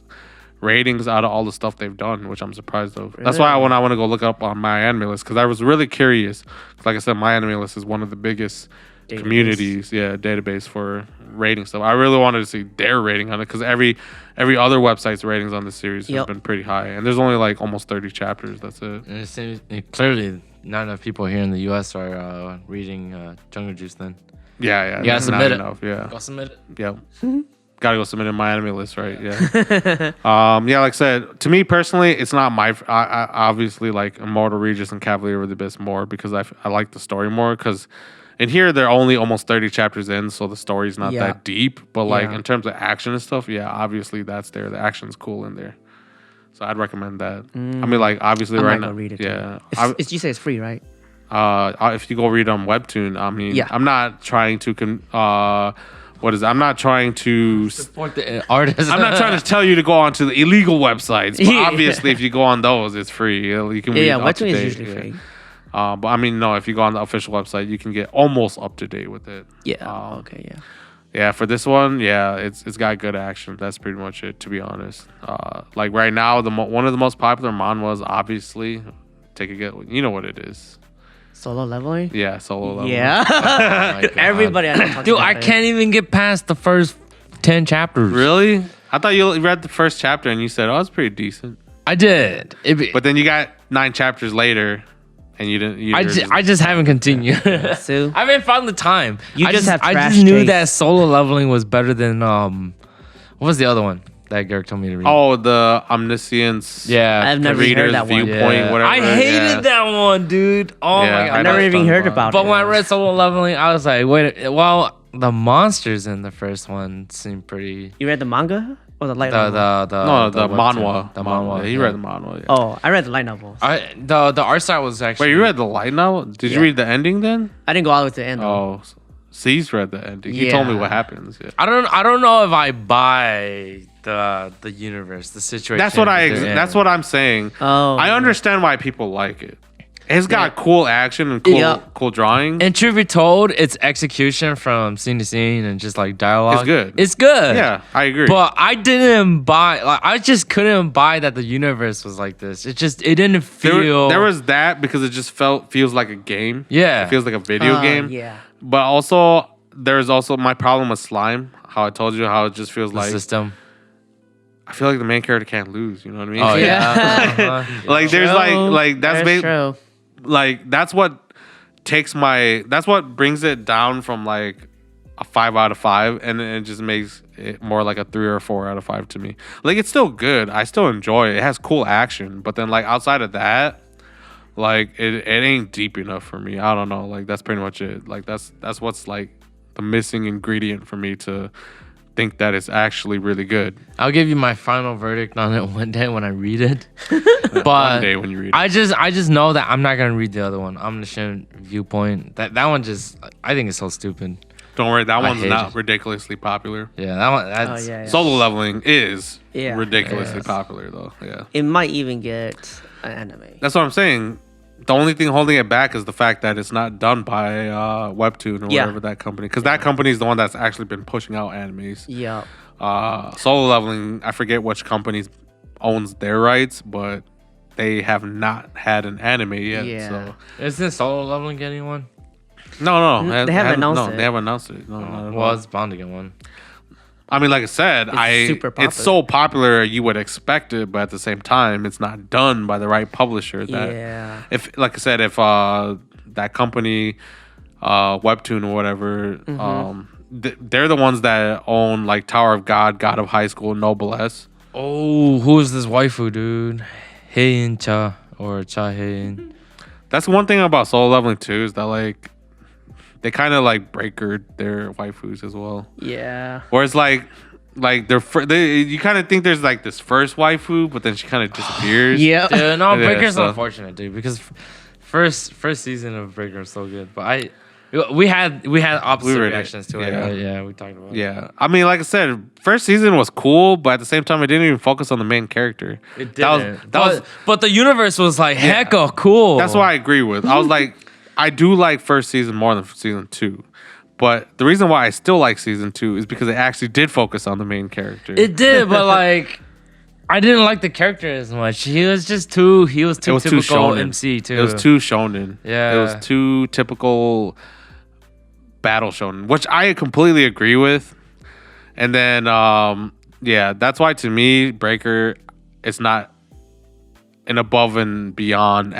ratings out of all the stuff they've done, which I'm surprised of. That's why I want to go look up on My Anime List, because I was really curious. Like I said, My Anime List is one of the biggest database for rating stuff. I really wanted to see their rating on it, because every other website's ratings on the series have been pretty high, and there's only like almost 30 chapters. That's it. And it seems, clearly not enough people here in the U.S. are reading Jungle Juice. Then you gotta submit it. Go submit it. Yeah. Gotta go submit in My Anime List, right? Yeah. Like I said, to me personally, it's not my. I obviously like Immortal Regis and Cavalier of the Abyss more, because I like the story more. Because in here they're only almost 30 chapters in, so the story's not that deep. But like in terms of action and stuff, obviously that's there. The action's cool in there, so I'd recommend that. I mean, like obviously I right might now, go read it you say it's free, right? If you go read on Webtoon, I mean, I'm not trying to I'm not trying to support the artist. I'm not trying to tell you to go onto the illegal websites, but obviously, if you go on those, it's free. You can read Webtoon is usually free. But I mean, no, if you go on the official website, you can get almost up to date with it. Yeah, for this one, it's got good action. That's pretty much it, to be honest. Like right now, one of the most popular manhwas, obviously, take a guess. You know what it is. Solo Leveling? Yeah, Solo Leveling. Yeah. Oh Everybody I know talks Dude, about I can't even get past the first 10 chapters. Really? I thought you read the first chapter and you said, "Oh, it's pretty decent." I did. But then you got 9 chapters later and you didn't. I just haven't continued. Sue? I haven't found the time. I just knew taste. that Solo Leveling was better than what was the other one that Garrick told me to read? Oh, the Omniscience. Yeah, I've never heard that one. Viewpoint, whatever. I hated that one, dude. Oh my god, I never even heard about it. But when I read Solo Leveling, I was like, wait. Well, the monsters in the first one seemed pretty. You read the manga or the light novel? The manhwa. The manhwa. He read the manhwa. Yeah. Oh, I read the light novels. The art style was actually. Wait, you read the light novel? Did you read the ending then? I didn't go all the way to the end. Oh, C's read the ending. He told me what happens. Yeah. I don't know if I buy the universe, the situation. That's what I'm saying. Oh, I understand why people like it. It's got cool action and cool drawing. And truth be told, its execution from scene to scene and just like dialogue. It's good. It's good. Yeah, I agree. But I didn't buy. Like, I just couldn't buy that the universe was like this. It didn't feel. There was that because it just feels like a game. Yeah, it feels like a video game. Yeah. But also, there's also my problem with slime. How I told you, how it just feels like system. I feel like the main character can't lose. You know what I mean? Oh yeah. Like there's like that's true. Like that's what brings it down from like a 5 out of 5, and it just makes it more like a 3 or 4 out of 5 to me. Like it's still good. I still enjoy it. It has cool action, but then like outside of that, like it ain't deep enough for me. I don't know. Like that's pretty much it. Like that's what's like the missing ingredient for me to think that it's actually really good. I'll give you my final verdict on it one day when I read it. But one day when you read it. I just know that I'm not gonna read the other one. Omniscient Viewpoint. That one just, I think it's so stupid. Don't worry, that one's not ridiculously popular. Yeah, that one. That's Solo Leveling is ridiculously popular though. Yeah, it might even get an anime. That's what I'm saying. The only thing holding it back is the fact that it's not done by Webtoon or whatever that company. Because that company is the one that's actually been pushing out animes. Yeah. Solo Leveling, I forget which company owns their rights, but they have not had an anime yet. Yeah. So. Isn't Solo Leveling getting one? No. They haven't announced it. They haven't announced it. No, well, it's bound to get one. I mean, like I said, it's so popular you would expect it, but at the same time, it's not done by the right publisher. If, like I said, if that company, Webtoon or whatever, they're the ones that own like Tower of God, God of High School, Noblesse. Oh, who's this waifu, dude? Heiin Cha or Cha Heiin. That's one thing about Solo Leveling too, is that like they kind of like breakered their waifus as well. Yeah. Whereas like you kind of think there's like this first waifu, but then she kind of disappears. Yeah. Dude, no, Breaker's unfortunate, dude, because first season of Breaker was so good, but we had opposite reactions to it. Right? Yeah, we talked about it. Yeah. I mean, like I said, first season was cool, but at the same time, it didn't even focus on the main character. It didn't. But the universe was like hecka cool. That's what I agree with. I was like, I do like first season more than season 2. But the reason why I still like season 2 is because it actually did focus on the main character. It did, but like, I didn't like the character as much. He was too typical shonen. MC too. It was too shonen. Yeah. It was too typical battle shonen, which I completely agree with. And then, that's why to me, Breaker, it's not an above and beyond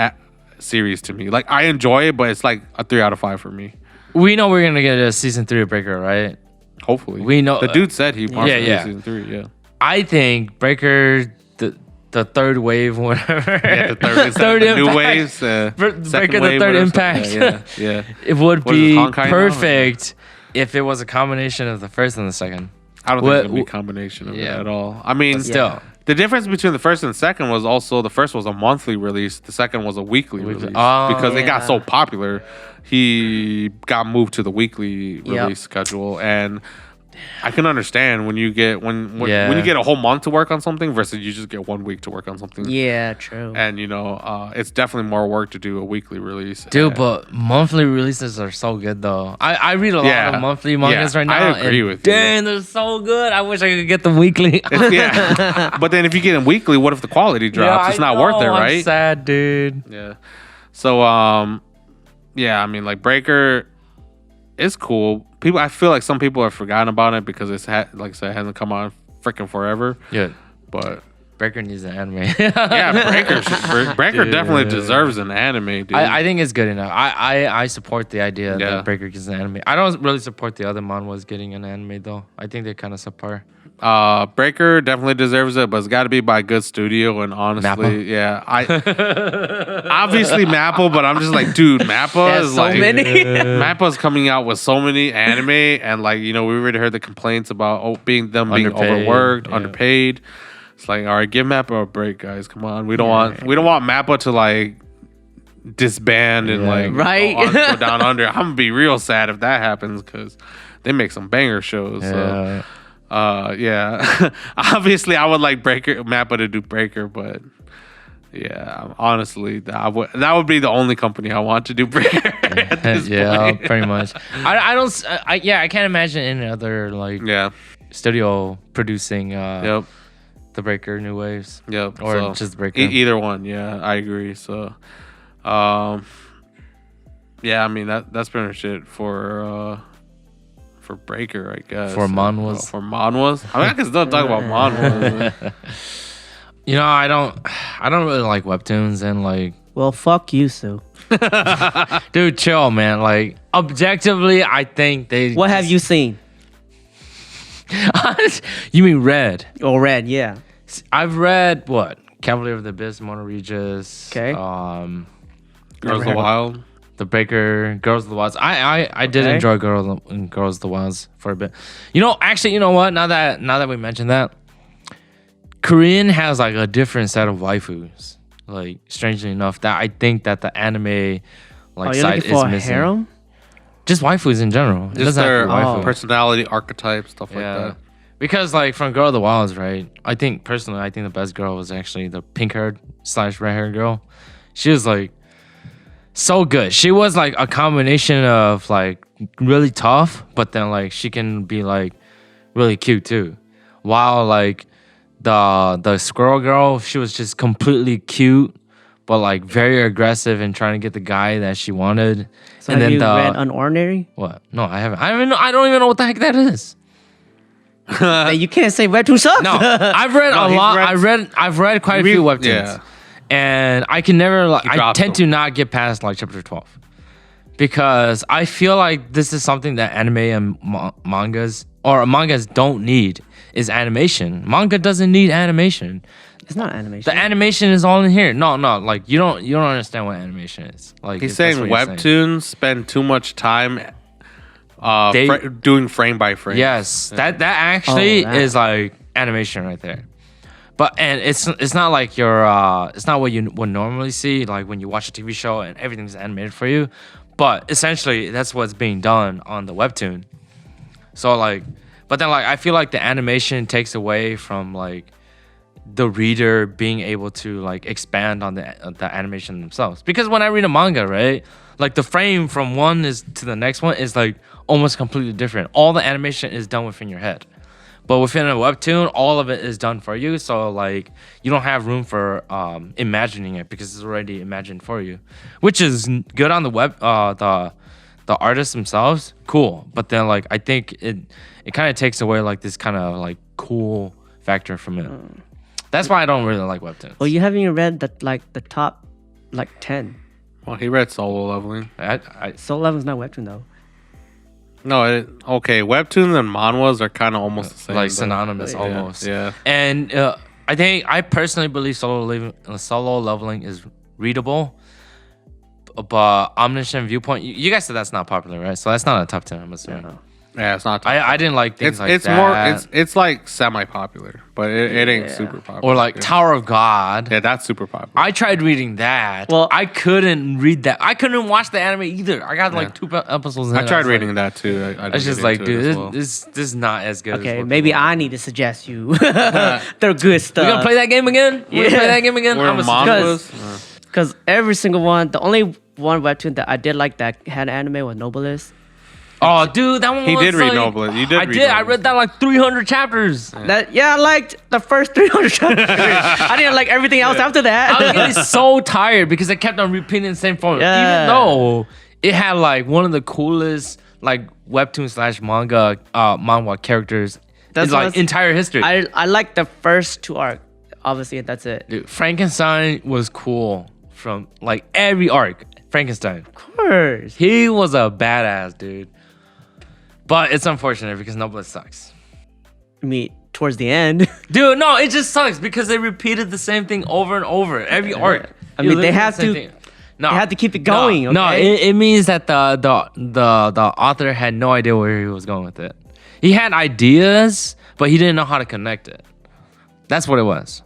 series to me. Like, I enjoy it, but it's like a 3 out of 5 for me. We know we're gonna get a season 3 of Breaker, right? Hopefully. We know the dude said he wants to do yeah. season 3. Yeah. I think Breaker, the third wave, whatever. Yeah, the third impact. new waves. Breaker, the third impact. Yeah. It would What be is it, Honkai now? perfect if it was a combination of the first and the second. I don't think it's gonna be a combination of it at all. I mean, But still. The difference between the first and the second was also the first was a monthly release. The second was a weekly release because it got so popular. He got moved to the weekly release schedule, and I can understand when you get when you get a whole month to work on something versus you just get 1 week to work on something. Yeah, true. And it's definitely more work to do a weekly release. Dude, but monthly releases are so good though. I read a lot of monthly mangas right now. I agree with you. Dang, they're so good. I wish I could get them weekly. But then if you get them weekly, what if the quality drops? It's not worth it, right? I'm sad, dude. Yeah. So I mean, like, Breaker is cool. I feel like some people have forgotten about it because it's like I said, it hasn't come on freaking forever. Yeah, but Breaker needs an anime. Breaker definitely deserves an anime, dude. I think it's good enough. I support the idea that Breaker gets an anime. I don't really support the other manhwas getting an anime though. I think they're kind of subpar. Breaker definitely deserves it, but it's got to be by a good studio. And honestly, obviously Mappa, but I'm just like, dude, Mappa is so like many. Mappa's coming out with so many anime, and like we already heard the complaints about being overworked, underpaid. It's like, all right, give Mappa a break, guys. Come on, we don't want Mappa to like disband and like go down under. I'm gonna be real sad if that happens because they make some banger shows. So. Obviously I would like Mappa to do Breaker, but honestly that would be the only company I want to do Breaker at this point. Pretty much. I can't imagine any other like studio producing the Breaker New Waves. Or just Breaker. Either one, I agree. So I mean that's pretty much it for Breaker, I guess. For manhwas. For manhwas. I mean, I can still talk about manhwas. I don't really like webtoons and like. Well, fuck you, Sue. Dude, chill, man. Like, objectively, I think they. What have you seen? You mean Red? Oh, Red, yeah. I've read what? Cavalier of the Abyss, Mona Regis. Okay. Girls of the Wild. The Breaker, Girls of the Wilds. I did enjoy Girls of the Wilds for a bit. Actually, you know what? Now that we mentioned that, Korean has like a different set of waifus. Like, strangely enough, that I think that the anime side is missing. Harem? Just waifus in general. Just their personality, archetype, stuff like that. Because like from Girl of the Wilds, right? I think the best girl was actually the pink-haired / red-haired girl. She was like so good. She was like a combination of like really tough, but then like she can be like really cute too. While like the squirrel girl, she was just completely cute, but like very aggressive and trying to get the guy that she wanted. So and have you read Unordinary? What? No, I haven't. I don't even know what the heck that is. You can't say webtoon sucks. No, I've read a lot. I've read quite a few webtoons. Yeah. And I can never, I tend to not get past like chapter 12 because I feel like this is something that anime and mangas don't need is animation. Manga doesn't need animation. It's not animation. The animation is all in here. No, like you don't understand what animation is. Like he's saying webtoons spend too much time doing frame by frame. Yes, that actually is like animation right there. But it's not like it's not what you would normally see like when you watch a TV show and everything's animated for you. But essentially that's what's being done on the webtoon. So like, but then like I feel like the animation takes away from like the reader being able to like expand on the animation themselves. Because when I read a manga, right, Like the frame from one is to the next one is like almost completely different. All the animation is done within your head. But within a webtoon, all of it is done for you. So like you don't have room for imagining it because it's already imagined for you, which is good on the web. The artists themselves, cool. But then like I think it kind of takes away like this kind of like cool factor from it. That's why I don't really like webtoons. Well, you haven't even read the top 10. Well, he read Solo Leveling. Solo Leveling's not webtoon though. No, okay. Webtoons and manhwas are kind of almost the same. Like synonymous almost. Yeah. And I personally believe Solo Leveling is readable. But Omniscient Viewpoint, you guys said that's not popular, right? So that's not a top 10, I'm assuming. No. Yeah, it's not. I didn't like things like it's that. More. It's like semi-popular, but it ain't super popular. Or like Tower of God. Yeah, that's super popular. I tried reading that. Well, I couldn't read that. I couldn't watch the anime either. I got like 2 episodes in. I tried reading that too. I was just like, dude, this is not as good. Okay, maybe I need to suggest you. They're good stuff. We gonna play that game again? Yeah. Play that game again? Because every single one, the only one webtoon that I did like that had anime was Noblest. Oh, dude, that one. He was did read like, Noblest. You did. I did. I read that like 300 chapters. I liked the first 300 chapters. I didn't like everything else after that. I was getting so tired because it kept on repeating the same formula, Yeah. even though it had like one of the coolest like webtoon / manga manhwa characters. That's like entire history. I liked the first 2 arcs. Obviously, that's it. Dude, Frankenstein was cool from like every arc. Frankenstein. Of course. He was a badass, dude. But it's unfortunate because Noblest sucks. I mean, towards the end. Dude, no, it just sucks because they repeated the same thing over and over. Every arc. I mean, they have to. No, they had to keep it going. No, okay? it means that the author had no idea where he was going with it. He had ideas, but he didn't know how to connect it. That's what it was.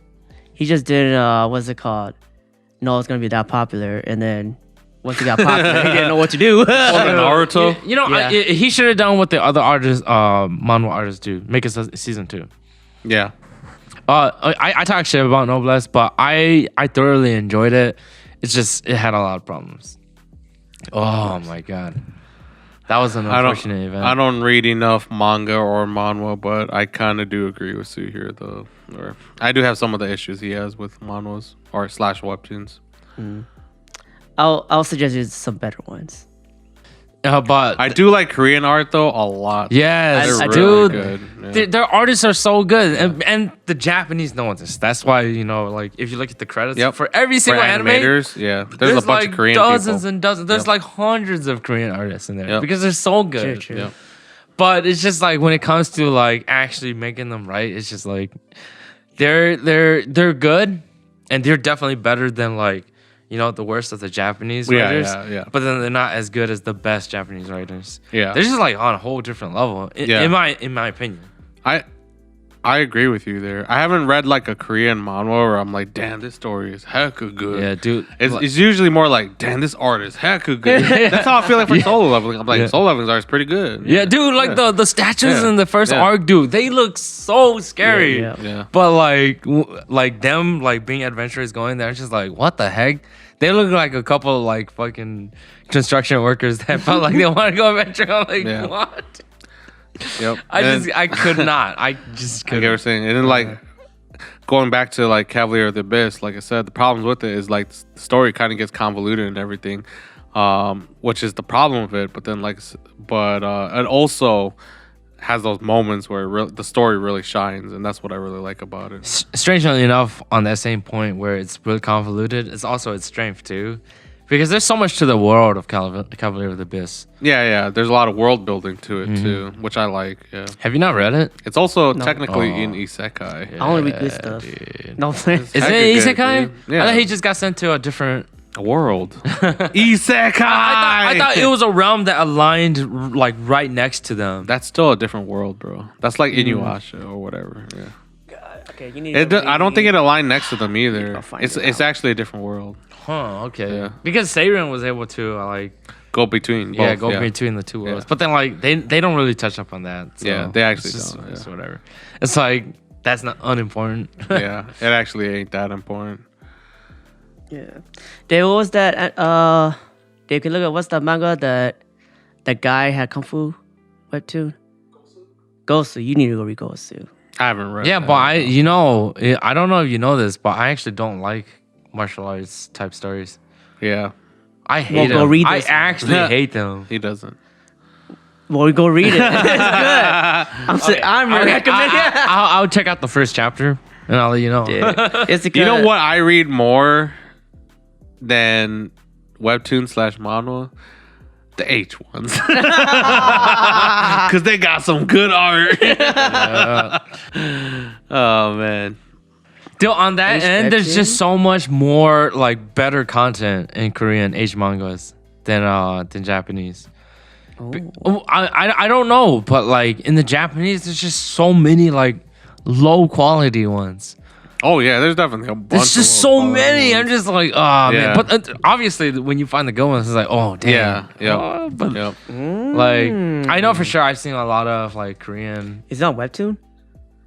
He just didn't. What's it called? No, it's gonna be that popular, and then once he got popular, he didn't know what to do. Naruto. You know, Yeah. he should have done what the other artists, manhwa artists do. Make it season 2. Yeah. I talk shit about Noblesse, but I thoroughly enjoyed it. It's just it had a lot of problems. Oh my god, that was an unfortunate event. I don't read enough manga or manhwa, but I kind of do agree with Sue here, though. Or I do have some of the issues he has with manhwas or / webtoons. I'll suggest you some better ones. But I do like Korean art though a lot. Yes, I dude. Really good. Yeah. Their artists are so good, and the Japanese know this. That's why like if you look at the credits for every single anime, animators, there's a bunch like of Korean dozens people. and dozens. There's like hundreds of Korean artists in there because they're so good. True. Yep. But it's just like when it comes to like actually making them right, it's just like they're good, and they're definitely better than like the worst of the Japanese writers. Yeah. But then they're not as good as the best Japanese writers. Yeah. They're just like on a whole different level. In my opinion. I agree with you there. I haven't read like a Korean manhwa where I'm like, damn, this story is hecka good. Yeah, dude. It's usually more like, damn, this art is hecka good. That's how I feel like for Solo Leveling. I'm like, Solo Leveling's art is pretty good. Yeah, dude, like the statues in the first arc, dude, they look so scary. Yeah. But like them like being adventurers going there, it's just like, what the heck? They look like a couple of like fucking construction workers that felt like they want to go adventure. I'm like, what? Yep. I could not. I just couldn't. I get what you're saying. And then like going back to like Cavalier of the Abyss, like I said, the problems with it is like the story kind of gets convoluted and everything, which is the problem with it. But then it also has those moments where the story really shines, and that's what I really like about it. Strangely enough, on that same point where it's really convoluted, it's also its strength too. Because there's so much to the world of Cavalier of the Abyss. Yeah. There's a lot of world building to it too, which I like. Yeah. Have you not read it? It's also technically in Isekai. I only read good stuff. Dude. No, Is it Isekai? Yeah. I thought he just got sent to a different world. Isekai. I thought it was a realm that aligned like right next to them. That's still a different world, bro. That's like Inuyasha or whatever. Yeah. Okay, you need. I don't think it aligned next to them either. I'll find It's it out. actually a different world. Huh, okay. Yeah. Because Seiren was able to Go between. Both, between the two worlds. Yeah. But then like they don't really touch up on that. So Yeah, they actually it's just, don't, It's whatever. It's like that's not unimportant. Yeah, it actually ain't that important. Yeah. There was that Dave can look at what's the manga that the guy had kung fu webtoon. Gosu. You need to go read Gosu. I haven't read. Yeah, that. but I don't know if you know this, but I actually don't like martial arts type stories. Yeah, I hate go them. read I this. actually hate them. he doesn't. Well, we go read it. It's good. I'm recommending it. I'll check out the first chapter and I'll let you know. Yeah. It's good. You know what I read more than webtoon / manhwa? The H ones. Because they got some good art. Oh, man. Dude, on that H end, there's webtoon? just so much more like better content in Korean H mangas than Japanese. Oh, I don't know, but like in the Japanese, there's just so many like low quality ones. Oh, yeah, there's definitely a bunch. There's just so many. Ones. I'm just like, oh Yeah. man. But obviously, when you find the good ones, it's like, oh damn. Yeah, yep. But Yep. like, I know for sure I've seen a lot of like Korean Is it on webtoon?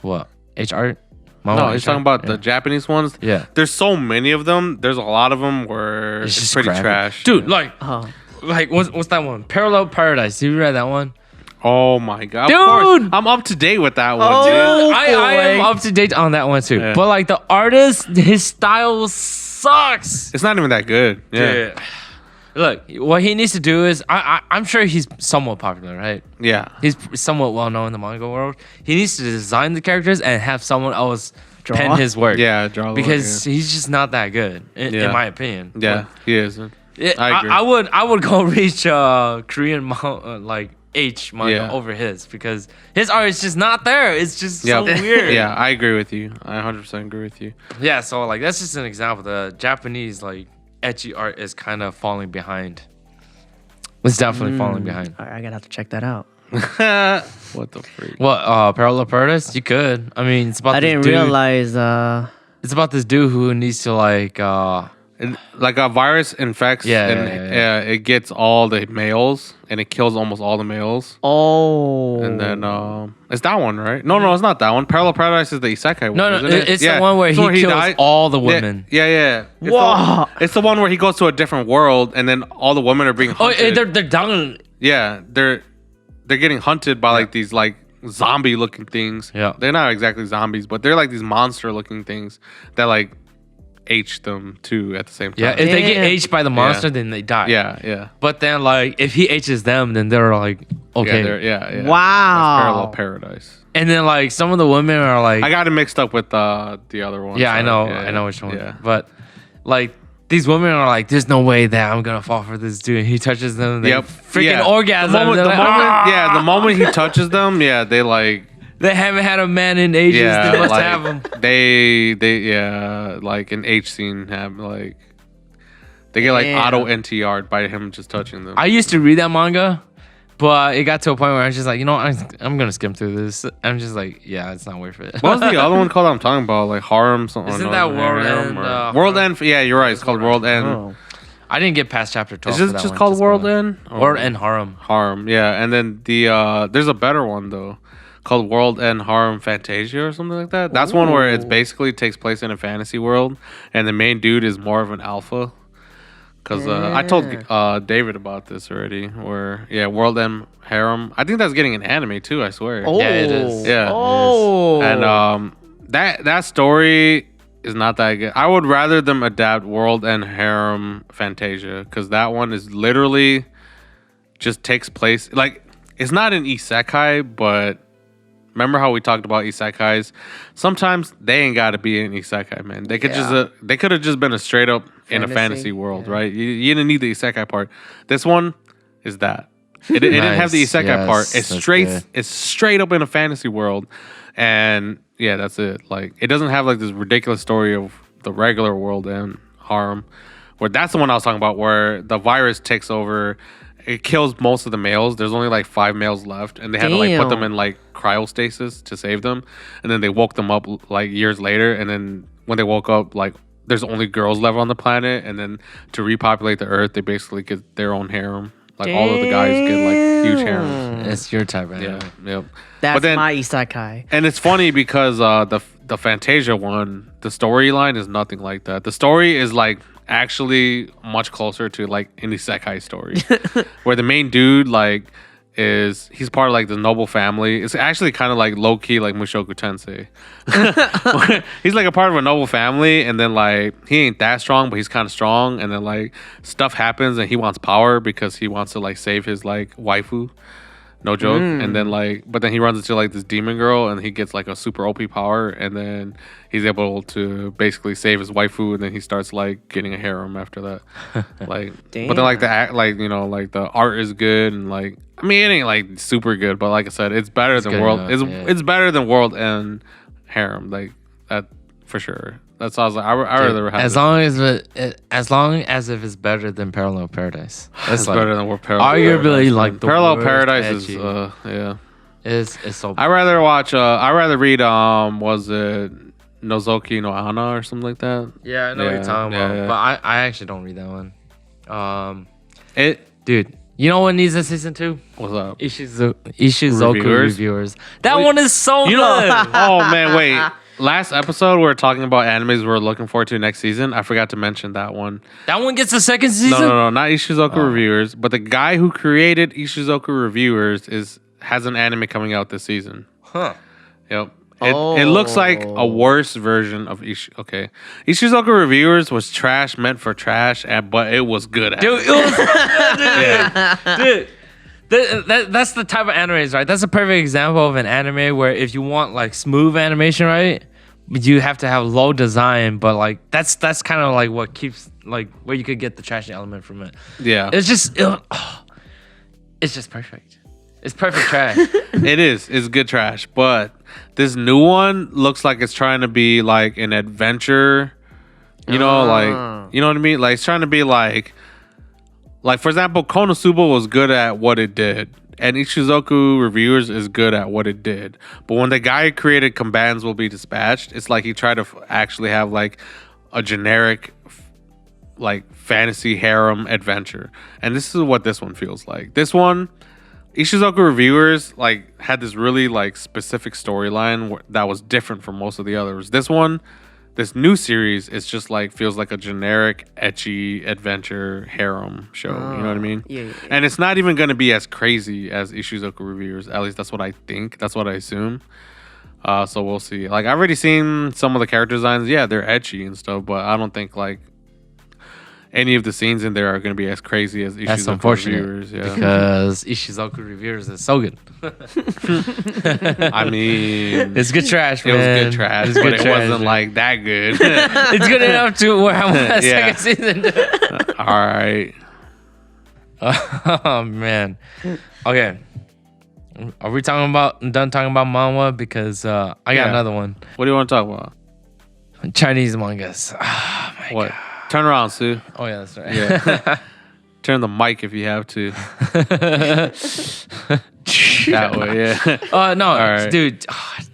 what H art. No, he's talking about the Japanese ones. Yeah. There's so many of them. There's a lot of them where It's it's just pretty crappy. trash. Dude. Like Oh. what's that one? Parallel Paradise. Have you read that one? Oh my god, Dude! Of course. I'm up to date with that one, Oh. dude. I am boy. up to date on that one too. Yeah. But like the artist, his style sucks. It's not even that good. Yeah, Dude. Look, what he needs to do is, I'm sure he's somewhat popular, right? yeah. He's somewhat well known in the manga world. He needs to design the characters and have someone else Draw? pen his work. Yeah, draw the Because line, he's just not that good, Yeah. in my opinion. yeah, he is. I agree. I would go reach Korean like H manga Yeah. over his because his art is just not there. It's just so weird. Yeah, I agree with you. I 100% agree with you. Yeah, so like that's just an example. The Japanese like ecchi art is kind of falling behind. It's definitely falling behind. All right, I gotta have to check that out. What the freak? What Parallel Paradise? You could. I mean, it's about I this didn't dude. realize. It's about this dude who needs to like Like a virus infects and it gets all the males and it kills almost all the males. Oh. And then it's that one, right? No, it's not that one. Parallel Paradise is the isekai one. no, isn't it? it's the one where he kills died. all the women. Yeah. It's Whoa. it's the one where he goes to a different world and then all the women are being Oh, hunted. they're down. Yeah, they're getting hunted by like these like zombie looking things. Yeah. They're not exactly zombies, but they're like these monster looking things that like H them too at the same time. Yeah, if they get Damn. H'd by the monster, then they die. yeah. But then like if he H's them, then they're like okay. Yeah. Wow. Parallel Paradise. And then like some of the women are like I got it mixed up with the other one. yeah, I know. Yeah, I know which one. Yeah. But like these women are like, there's no way that I'm gonna fall for this dude. And he touches them, they Yep. freaking Yeah. orgasm. The moment, They're like, "Ah!" the moment he touches them, yeah, they like They haven't had a man in ages. yeah, They must like, have him. They like an H scene have like they get like Damn. auto NTR'd by him just touching them. I used to read that manga, but it got to a point where I was just like, you know, I'm gonna skim through this. I'm just like, yeah, it's not worth it. What was the other one called I'm talking about? Like Harem something. Isn't no, that World Harem End, or- World End? Yeah, you're right. It's called World End. Oh. I didn't get past chapter 12. Is for this that just one, called World go End? ahead. World End Harem. Harem, yeah. And then the there's a better one though, called World End Harem Fantasia or something like that. That's one where it basically takes place in a fantasy world, and the main dude is more of an alpha. Cause I told David about this already. Where World End Harem. I think that's getting an anime too. I swear. Oh. Yeah, it is. Yeah. Oh. And that story is not that good. I would rather them adapt World End Harem Fantasia because that one is literally just takes place like it's not an isekai, but remember how we talked about isekais? Sometimes they ain't got to be an isekai, man. They could just they could have just been a straight up in a fantasy world, right? You didn't need the isekai part. This one is that. It didn't have the Nice. isekai Yes, part. It's that's straight. good. It's straight up in a fantasy world, and yeah, that's it. Like it doesn't have like this ridiculous story of the regular world and harem. Where that's the one I was talking about, where the virus takes over. It kills most of the males. There's only like 5 males left, and they had to like put them in like cryostasis to save them. And then they woke them up like years later, and then when they woke up, like there's only girls left on the planet. And then to repopulate the Earth, they basically get their own harem. Like all of the guys get like huge harems. It's your type of anime. Yep. That's But then- my isekai. And it's funny because the Fantasia one, the storyline is nothing like that. The story is like actually much closer to like an isekai story, where the main dude like he's part of like the noble family. It's actually kind of like low key like Mushoku Tensei. He's like a part of a noble family, and then like he ain't that strong, but he's kind of strong. And then like stuff happens, and he wants power because he wants to like save his like waifu. No joke. And then like, but then he runs into like this demon girl, and he gets like a super OP power, and then he's able to basically save his waifu, and then he starts like getting a harem after that. Like, but then like the act, like you know, like the art is good, and like I mean it ain't like super good, but like I said, it's better than World. It's better than World and harem, like that for sure. That's how I was like, I rather have as long as if it's better than Parallel Paradise. It's like, better than World Parallel. Arguably, like Parallel Paradise is It's so. I rather watch. I rather read. Was it Nozoki no Ana or something like that? Yeah, I know what you're talking about, but I actually don't read that one. Dude. You know what needs a season 2? What's up? Ishizoku reviewers. That one is so good. Oh man, wait. Last episode we were talking about animes we're looking forward to next season. I forgot to mention that one. That one gets a second season? No, not Ishizoku Reviewers, but the guy who created Ishizoku Reviewers has an anime coming out this season. Huh. Yep. It looks like a worse version of Ishizoku Reviewers was trash meant for trash, but it was good at Dude, it was so good, dude. That's the type of animes, right? That's a perfect example of an anime where if you want like smooth animation, right, you have to have low design, but like that's kind of like what keeps like where you could get the trash element from it. Yeah, it's just perfect. It's perfect trash. It is. It's good trash, but this new one looks like it's trying to be like an adventure. You know, like you know what I mean? Like it's trying to be like for example, Konosuba was good at what it did, and Ishizoku Reviewers is good at what it did. But when the guy created Combatants Will Be Dispatched, it's like he tried to actually have like a generic like fantasy harem adventure, and this is what this one feels like. This one, Ishizoku Reviewers like had this really like specific storyline that was different from most of the others. This new series is just like feels like a generic ecchi adventure harem show. You know what I mean? Yeah. And it's not even going to be as crazy as Ishizoku Reviewers. At least that's what I think. That's what I assume. So we'll see. Like I've already seen some of the character designs. Yeah, they're ecchi and stuff, but I don't think like any of the scenes in there are going to be as crazy as Ishizoku Reviewers. Yeah. Because Ishizoku Reviewers is so good. I mean, it's good trash, man. It was good trash, but it wasn't like that good. It's good enough to where I want a second season. All right. Oh man. Okay. Are we done talking about manhwa? Because I got another one. What do you want to talk about? Chinese mangas. Oh my god. Turn around, Sue. Oh yeah, that's right. Yeah. Turn the mic if you have to. That way, yeah. No, right. Dude.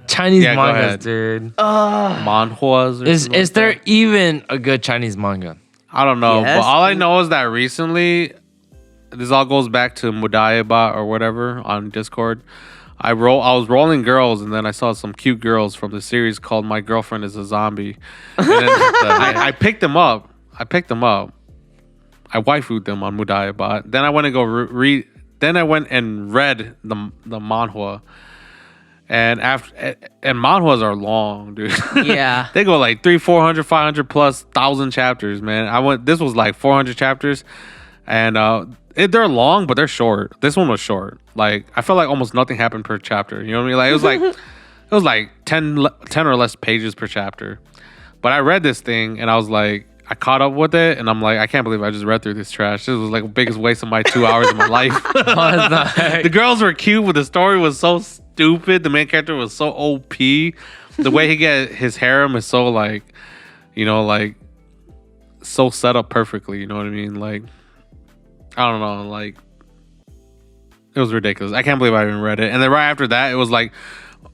Chinese mangas, dude. Manhwas. Is there even a good Chinese manga? I don't know, but all I know is that recently, this all goes back to Mudayaba or whatever on Discord. I was rolling girls, and then I saw some cute girls from the series called My Girlfriend is a Zombie. And then I picked them up. I waifu'd them on Mudayaba. Then I went and go read. Then I went and read the manhwa. And manhwas are long, dude. Yeah. They go like 300, 400, 500 plus 1,000 chapters, man. This was like 400 chapters, and they're long, but they're short. This one was short. Like I felt like almost nothing happened per chapter. You know what I mean? Like it was like 10 or less pages per chapter. But I read this thing, and I was like, I caught up with it, and I'm like, I can't believe I just read through this trash. This was like the biggest waste of my 2 hours of my life. The girls were cute, but the story was so stupid. The main character was so OP. The way he get his harem is so like, you know, like so set up perfectly. You know what I mean? Like, I don't know, like it was ridiculous. I can't believe I even read it. And then right after that, it was like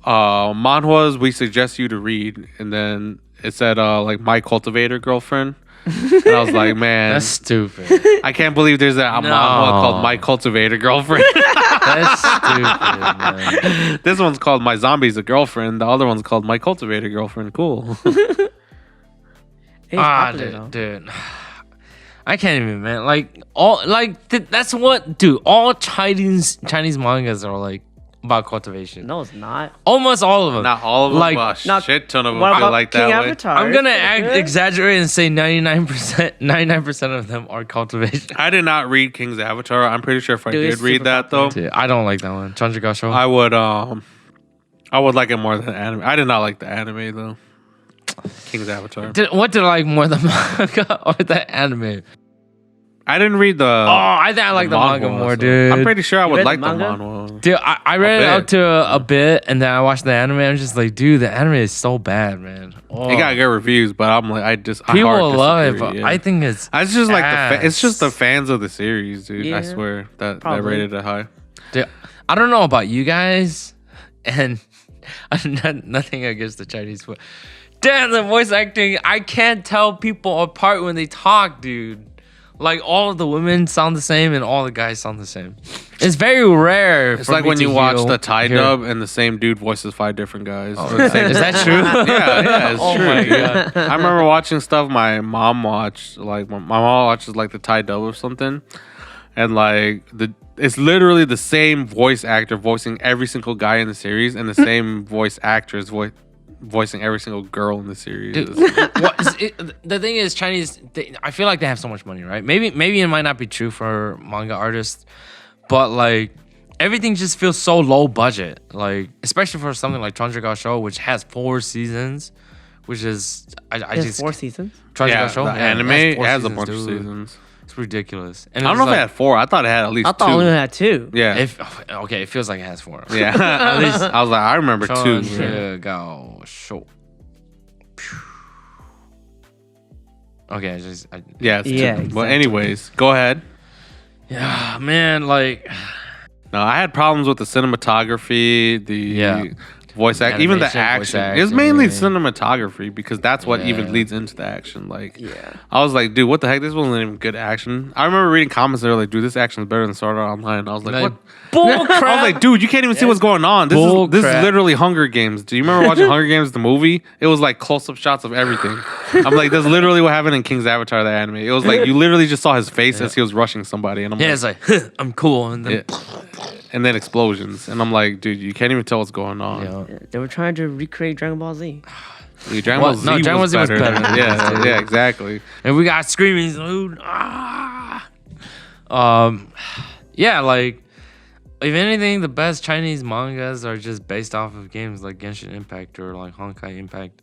manhwas we suggest you to read, and then it said like My Cultivator Girlfriend. And I was like, man, that's stupid. I can't believe there's a manhwa called My Cultivator Girlfriend. That's stupid, man. This one's called My Zombie's a Girlfriend. The other one's called My Cultivator Girlfriend. Cool. Dude. I can't even, man. Like that's what, dude. All Chinese mangas are like about cultivation. No, it's not. Almost all of them. Not all of them, Like, but not- shit ton of them What feel about like King that way. Avatar? I'm gonna It's good. exaggerate and say 99% of them are cultivation. I did not read King's Avatar. I'm pretty sure if I Dude, did it's read super that though, Dude, I don't like that one. Chandraga Show. I would like it more than anime. I did not like the anime though. King's Avatar. What did I like more, the manga or the anime? I didn't read the. Oh, I think I like the manga more, dude. I'm pretty sure I would read the like the manga? manga. Dude, I read A it bit. up to a bit, and then I watched the anime. I'm just like, dude, the anime is so bad, man. Oh. It got good reviews, but I'm like, I People hard love it, disagree, but yeah. I think it's just like it's just the ass. fans of the series, dude. I Yeah, swear that probably. rated it high. Dude, I don't know about you guys, and nothing against the Chinese, but damn, the voice acting, I can't tell people apart when they talk, dude. Like, all of the women sound the same and all the guys sound the same. It's very rare. It's like when you watch the Thai dub and the same dude voices 5 different guys. Or the same- Is that true? yeah, it's Oh true. my dude. God. I remember watching stuff my mom watched. Like my mom watches like the Thai dub or something, and like it's literally the same voice actor voicing every single guy in the series, and the same voice actress voicing every single girl in the series. Dude, the thing is, Chinese, I feel like they have so much money, right? Maybe it might not be true for manga artists, but like everything just feels so low budget. Like, especially for something like Chandraga Show, which has 4 seasons, which is I There's just 4 seasons. Chandraga Yeah, Show, the anime it has a seasons, bunch of dude. seasons. It's ridiculous. And I don't know if it had 4. I thought it had at least I 2. thought only had 2. Yeah. Okay, it feels like it has 4. Yeah. At least I was like, I remember 2. Chandraga Show. Okay, Yeah, it's 2. Yeah, Well, exactly. anyways, go ahead. yeah, man, like. No, I had problems with the cinematography, the voice act, even the Animation, voice action. It's mainly acting. cinematography because that's what Yeah. even leads into the action. Like, Yeah. I was like, dude, what the heck? This wasn't even good action. I remember reading comments that were like, dude, this action is better than Sword Art Online. I was like, what? Bull crap. I was like, dude, you can't even see what's going on. This Bull is crap. literally Hunger Games. Do you remember watching Hunger Games, the movie? It was like close-up shots of everything. I'm like, that's literally what happened in King's Avatar, the anime. It was like you literally just saw his face as he was rushing somebody, and I'm Yeah, like, it's like, I'm cool. And then, and then explosions, and I'm like, dude, you can't even tell what's going on. yeah. They were trying to recreate Dragon Ball Z. Yeah, Dragon What? Ball Z No, Dragon Ball Z was better than this, yeah, dude. yeah, exactly. And we got screaming, dude. Ah. Yeah, like, if anything, the best Chinese mangas are just based off of games like Genshin Impact or like Honkai Impact.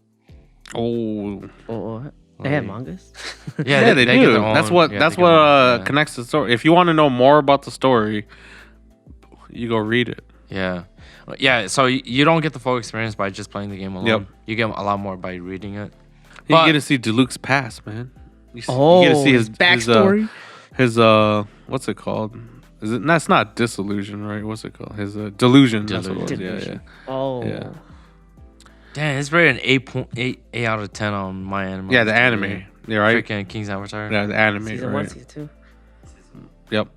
Oh, Or they have Like- mangas. yeah, they get do. their own- That's what yeah, that's they what get their own, yeah. connects the story. If you want to know more about the story, you go read it. Yeah. Yeah, so you don't get the full experience by just playing the game alone. Yep. You get a lot more by reading it. You But- get to see Diluc's past, man. You Oh, get to see his backstory. His what's it called? Is it? That's not disillusion, right? What's it called? His delusion. That's what it was. Delusion. Yeah, Oh. Yeah. Damn, it's rated an 8.8 out of 10 on my anime. yeah. The anime. Yeah, right. Freaking King's Avatar. Yeah, the anime. Season 1, right. Season 2. Yep.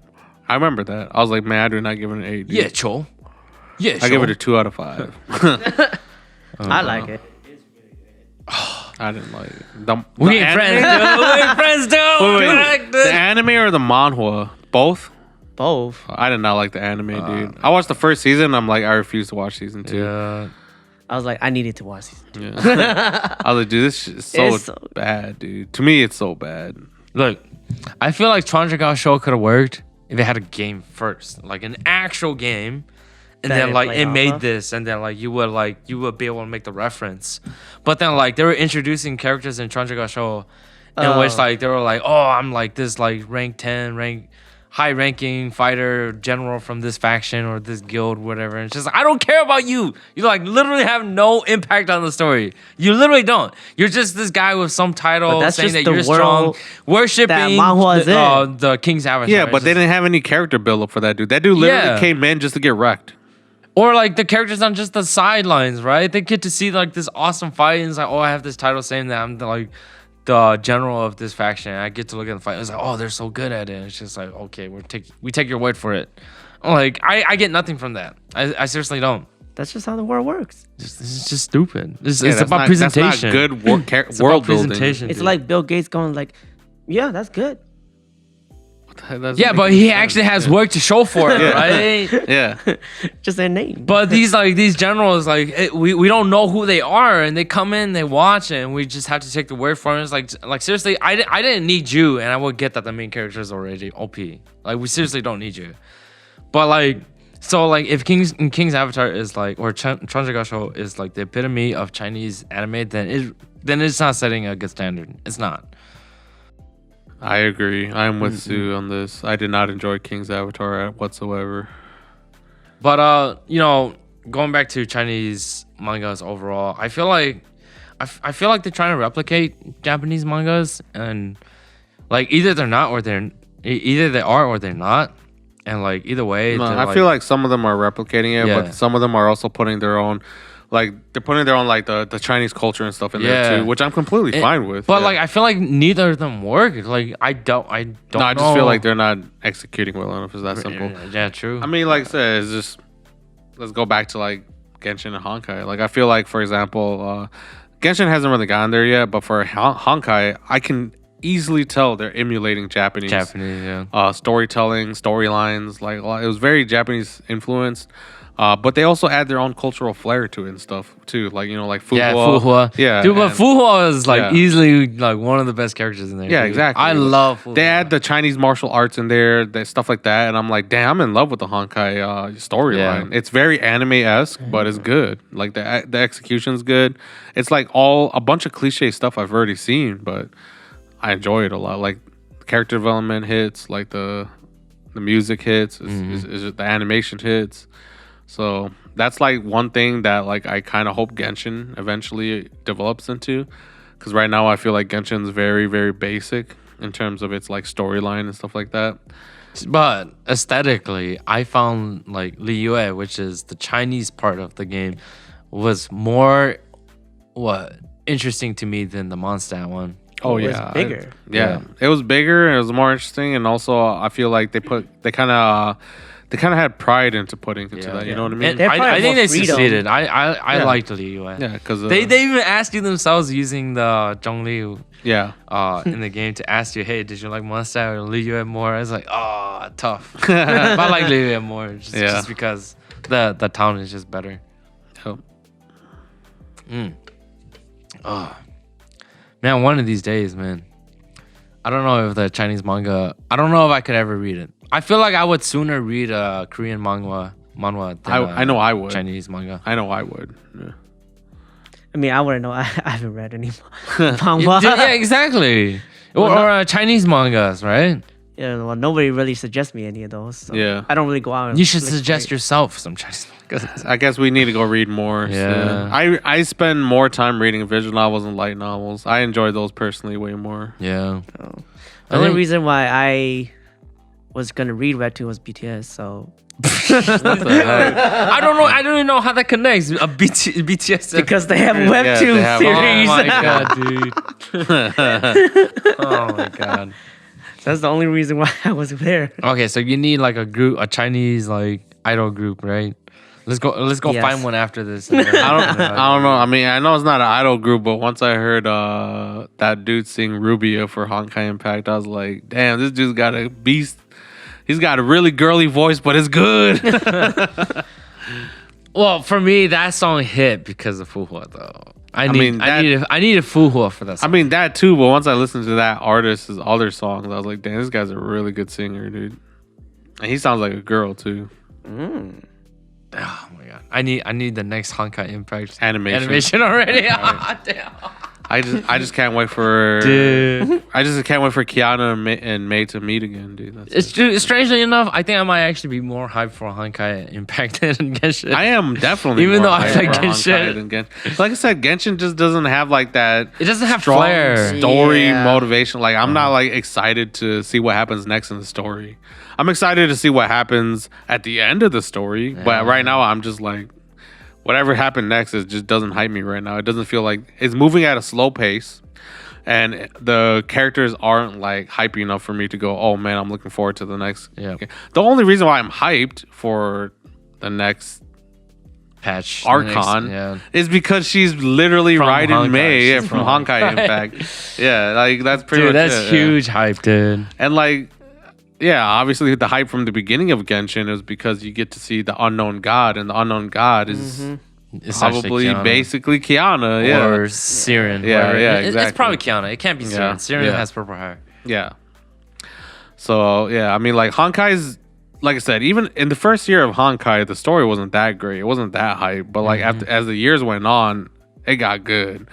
I remember that. I was like, man, I do not give it an 8. dude. Yeah, Cho. Yeah, I give it a 2 out of 5. I like it. I didn't like it. We ain't friends, dude. We ain't friends, dude. Wait, Correct. the anime or the manhwa? Both? Both. I did not like the anime, dude. I watched the first season. And I'm like, I refuse to watch season 2. Yeah. I was like, I needed to watch Season 2. Yeah. I was like, dude, this shit is It's so so- bad, dude. To me, it's so bad. Look, I feel like Chandraga Show could have worked if it had a game first, like an actual game, and That then it like played it off made of? this, and then like you would be able to make the reference. But then like they were introducing characters in Chandraga Show, in which like they were like, oh, I'm like this like rank 10, high ranking fighter general from this faction or this guild, whatever. And it's just like, I don't care about you. You like literally have no impact on the story. You literally don't. You're just this guy with some title But that's saying just that the you're strong, world worshiping that manhwa is in. the King's Avatar. Yeah, It's but they just- didn't have any character build up for that dude. That dude literally Yeah. came in just to get wrecked. Or like the characters on just the sidelines, right? They get to see like this awesome fight, and it's like, oh, I have this title saying that I'm the general of this faction. And I get to look at the fight. It's like, oh, they're so good at it. It's just like, okay, we take your word for it. Like I get nothing from that. I seriously don't. That's just how the world works. It's just stupid. It's Yeah, that's about not- presentation. That's not good It's world about building. presentation. It's dude. like Bill Gates going like, yeah, that's good. Yeah, but he actually has work to show for it, right? Yeah. Just their name. But these generals, we don't know who they are, and they come in, they watch, and we just have to take the word for it. It's like seriously, I didn't need you, and I would get that the main character is already OP. Like, we seriously don't need you. But if King's Avatar is or Chandragasho is like the epitome of Chinese anime, then it's not setting a good standard. It's not. I agree. I'm with Sue on this. I did not enjoy King's Avatar whatsoever. But going back to Chinese mangas overall, I feel like they're trying to replicate Japanese mangas, and either they are or they're not, and either way. No, I feel like some of them are replicating it, but some of them are also putting their own. They're putting their own the Chinese culture and stuff in there too, which I'm completely fine with. But I feel like neither of them work. I don't. No, I just feel like they're not executing well enough. It's that simple. Yeah, true. I mean, like I said, it's just let's go back to Genshin and Honkai. I feel like, for example, Genshin hasn't really gotten there yet, but for Honkai, I can easily tell they're emulating Japanese storytelling, storylines. It was very Japanese influenced. But they also add their own cultural flair to it and stuff too, like Fuhua. Yeah, Fuhua. Yeah, dude, but Fuhua is easily one of the best characters in there. Yeah, dude. exactly. I love Fuhua. They add the Chinese martial arts in there, stuff like that, and I'm like, damn, I'm in love with the Honkai storyline. It's very anime-esque, but it's good. The execution's good. It's a bunch of cliche stuff I've already seen, but I enjoy it a lot. Character development hits, the music hits, is the animation hits. So that's one thing that I kind of hope Genshin eventually develops into, because right now I feel like Genshin's very, very basic in terms of its storyline and stuff like that. But aesthetically, I found Liyue, which is the Chinese part of the game, was more interesting to me than the Mondstadt one. Oh it yeah, was bigger. It was bigger and it was more interesting, and also I feel like they kind of had pride into putting into that. You know what I mean? I think they succeeded. I liked Liyue. Yeah, because they even asked you themselves using the Zhongli in the game to ask you, hey, did you like Mondstadt or Liyue more? I was like, oh, tough. But I like Liyue more just because the town is just better. Yep. Oh. Man, one of these days, man. I don't know if the Chinese manga, I don't know if I could ever read it. I feel like I would sooner read a Korean manhwa than I know I would. Chinese manga. I know I would. Yeah. I mean, I wouldn't know. I haven't read any manhwa. Yeah, exactly. Or Chinese mangas, right? Yeah, well, nobody really suggests me any of those. So yeah. I don't really go out. You should suggest yourself some Chinese mangas. I guess we need to go read more. Yeah. So. I spend more time reading visual novels and light novels. I enjoy those personally way more. Yeah. The only reason why I was gonna read Webtoon was BTS. So what the heck? I don't know. I don't even know how that connects. BTS because they have Webtoon series. Oh my god, dude. Oh my god. That's the only reason why I was there. Okay, so you need a group, a Chinese idol group, right? Let's go find one after this. I don't know. I mean, I know it's not an idol group, but once I heard that dude sing Rubia for Honkai Impact, I was like, damn, this dude's got a beast. He's got a really girly voice, but it's good. Well, for me, that song hit because of Fuhua, though. I needed Fuhua for that song. I mean, that too, but once I listened to that artist's other songs, I was like, damn, this guy's a really good singer, dude. And he sounds like a girl, too. Oh my god. I need the next Honkai Impact animation already. Right. Damn. I just can't wait for dude. I just can't wait for Kiana and Mei to meet again, dude. Strangely enough, I think I might actually be more hyped for Honkai Impact than Genshin. I am definitely even more though I like Genshin. Like I said, Genshin just doesn't have that. It doesn't have strong flair. Story motivation. I'm not excited to see what happens next in the story. I'm excited to see what happens at the end of the story, but right now I'm just whatever happened next just doesn't hype me right now. It doesn't feel like it's moving at a slow pace, and the characters aren't hypey enough for me to go, oh man, I'm looking forward to the next. Yeah. Okay. The only reason why I'm hyped for the next patch Archon is because she's literally riding Honkai. Mei from Honkai Impact. Yeah, that's pretty much that's it, huge hype, dude. And yeah, obviously the hype from the beginning of Genshin is because you get to see the unknown god, and the unknown god is probably basically Kiana, or Siren. Yeah, exactly. It's probably Kiana. It can't be Siren. Siren has purple hair. Yeah. So yeah, I mean, like Honkai's, like I said, even in the first year of Honkai, the story wasn't that great. It wasn't that hype, but like as the years went on, it got good.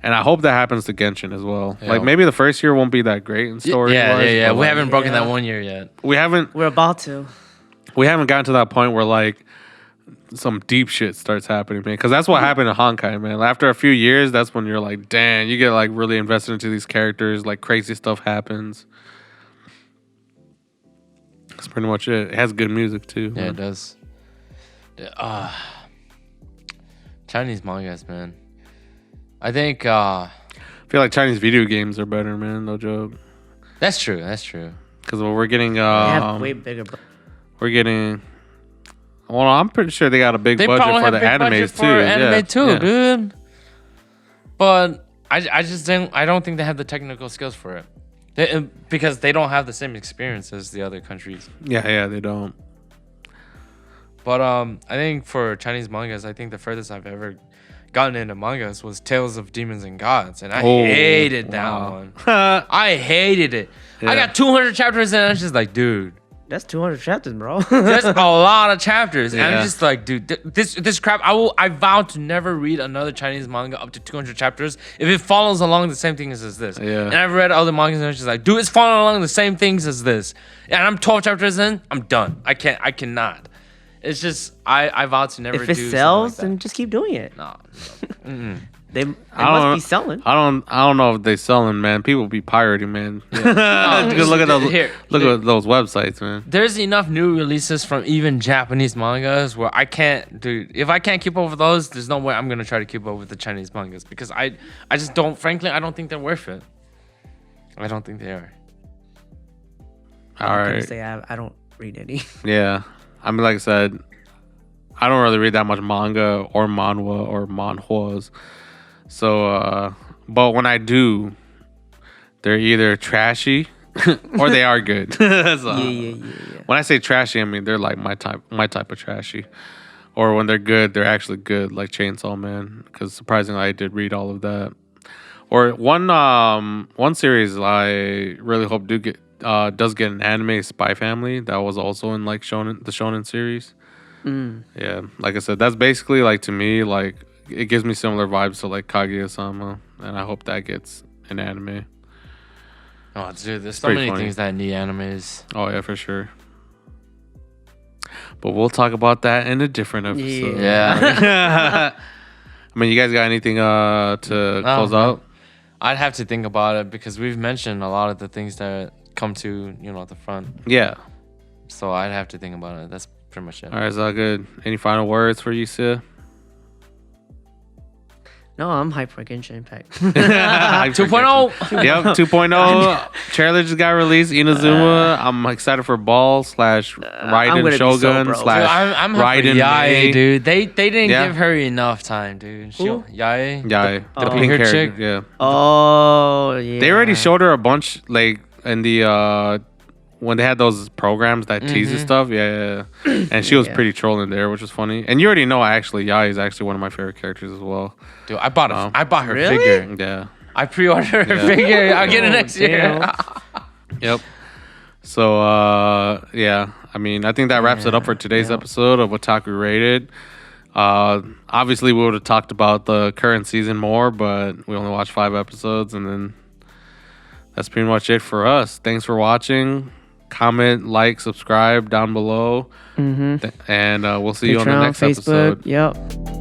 And I hope that happens to Genshin as well. Yeah. Like maybe the first year won't be that great in story. Yeah. We haven't broken that 1 year yet. We're about to. We haven't gotten to that point where like some deep shit starts happening, man. Because that's what happened in Honkai, man. After a few years, that's when you're like, damn, you get like really invested into these characters. Like crazy stuff happens. That's pretty much it. It has good music too. Yeah, it does. Chinese mangas, man. I think I feel like Chinese video games are better, man. No joke. That's true. Because we're getting they have way bigger. We're getting. Well, I'm pretty sure they got a big budget for the animes too. Anime too, dude. But I just don't. I don't think they have the technical skills for it. Because they don't have the same experience as the other countries. Yeah, they don't. But I think for Chinese mangas, I think the furthest I've ever gotten into mangas was Tales of Demons and Gods, and I hated that one. I hated it. Yeah. I got 200 chapters, and I was just like, dude, that's 200 chapters, bro. That's a lot of chapters, and I'm just like, dude, this crap. I vow to never read another Chinese manga up to 200 chapters if it follows along the same things as this. Yeah. And I've read other mangas, and I'm just like, dude, it's following along the same things as this, and I'm 12 chapters in, I'm done. I cannot. It's just I vow to never. If it sells, then just keep doing it. No. They must be selling. I don't know if they selling, man. People be pirating, man. Yeah. Look at those websites, man. There's enough new releases from even Japanese mangas where I can't, dude. If I can't keep up with those, there's no way I'm gonna try to keep up with the Chinese mangas because I just don't. Frankly, I don't think they're worth it. I don't think they are. All right. Say I don't read any. Yeah. I mean, like I said, I don't really read that much manga or manhwa or manhwas. So, but when I do, they're either trashy or they are good. So, yeah. When I say trashy, I mean they're like my type of trashy. Or when they're good, they're actually good, like Chainsaw Man. Because surprisingly, I did read all of that. Or one series I really hope does get an anime, Spy Family. That was also in like the shonen series. Yeah, like I said, that's basically like to me like it gives me similar vibes to like Kaguya-sama, and I hope that gets an anime. Oh, dude, there's so many things that need animes. Oh yeah, for sure. But we'll talk about that in a different episode. Yeah. I mean, you guys got anything to close out? I'd have to think about it because we've mentioned a lot of the things that come to at the front. Yeah. So I'd have to think about it. That's pretty much it. All right, it's all good. Any final words for you, Sia? No, I'm hyped for Genshin Impact. 2.0. Yep, 2.0. Trailer just got released. Inazuma. I'm excited for Ball / Raiden Shogun / I'm Raiden Yae, dude. They didn't give her enough time, dude. Yae. The pink hair chick. Yeah. Oh, yeah. They already showed her a bunch, like in the when they had those programs that teases stuff. Yeah. And she was pretty trolling there, which was funny. And you already know, Yae is actually one of my favorite characters as well. Dude, I bought her figure. Yeah. I pre-ordered her figure. I'll get it next year. Yep. So, yeah. I mean, I think that wraps it up for today's episode of Otaku Rated. Obviously, we would have talked about the current season more, but we only watched 5 episodes, and then that's pretty much it for us. Thanks for watching. Comment, like, subscribe down below. And we'll see you on the next Facebook. episode. Yep.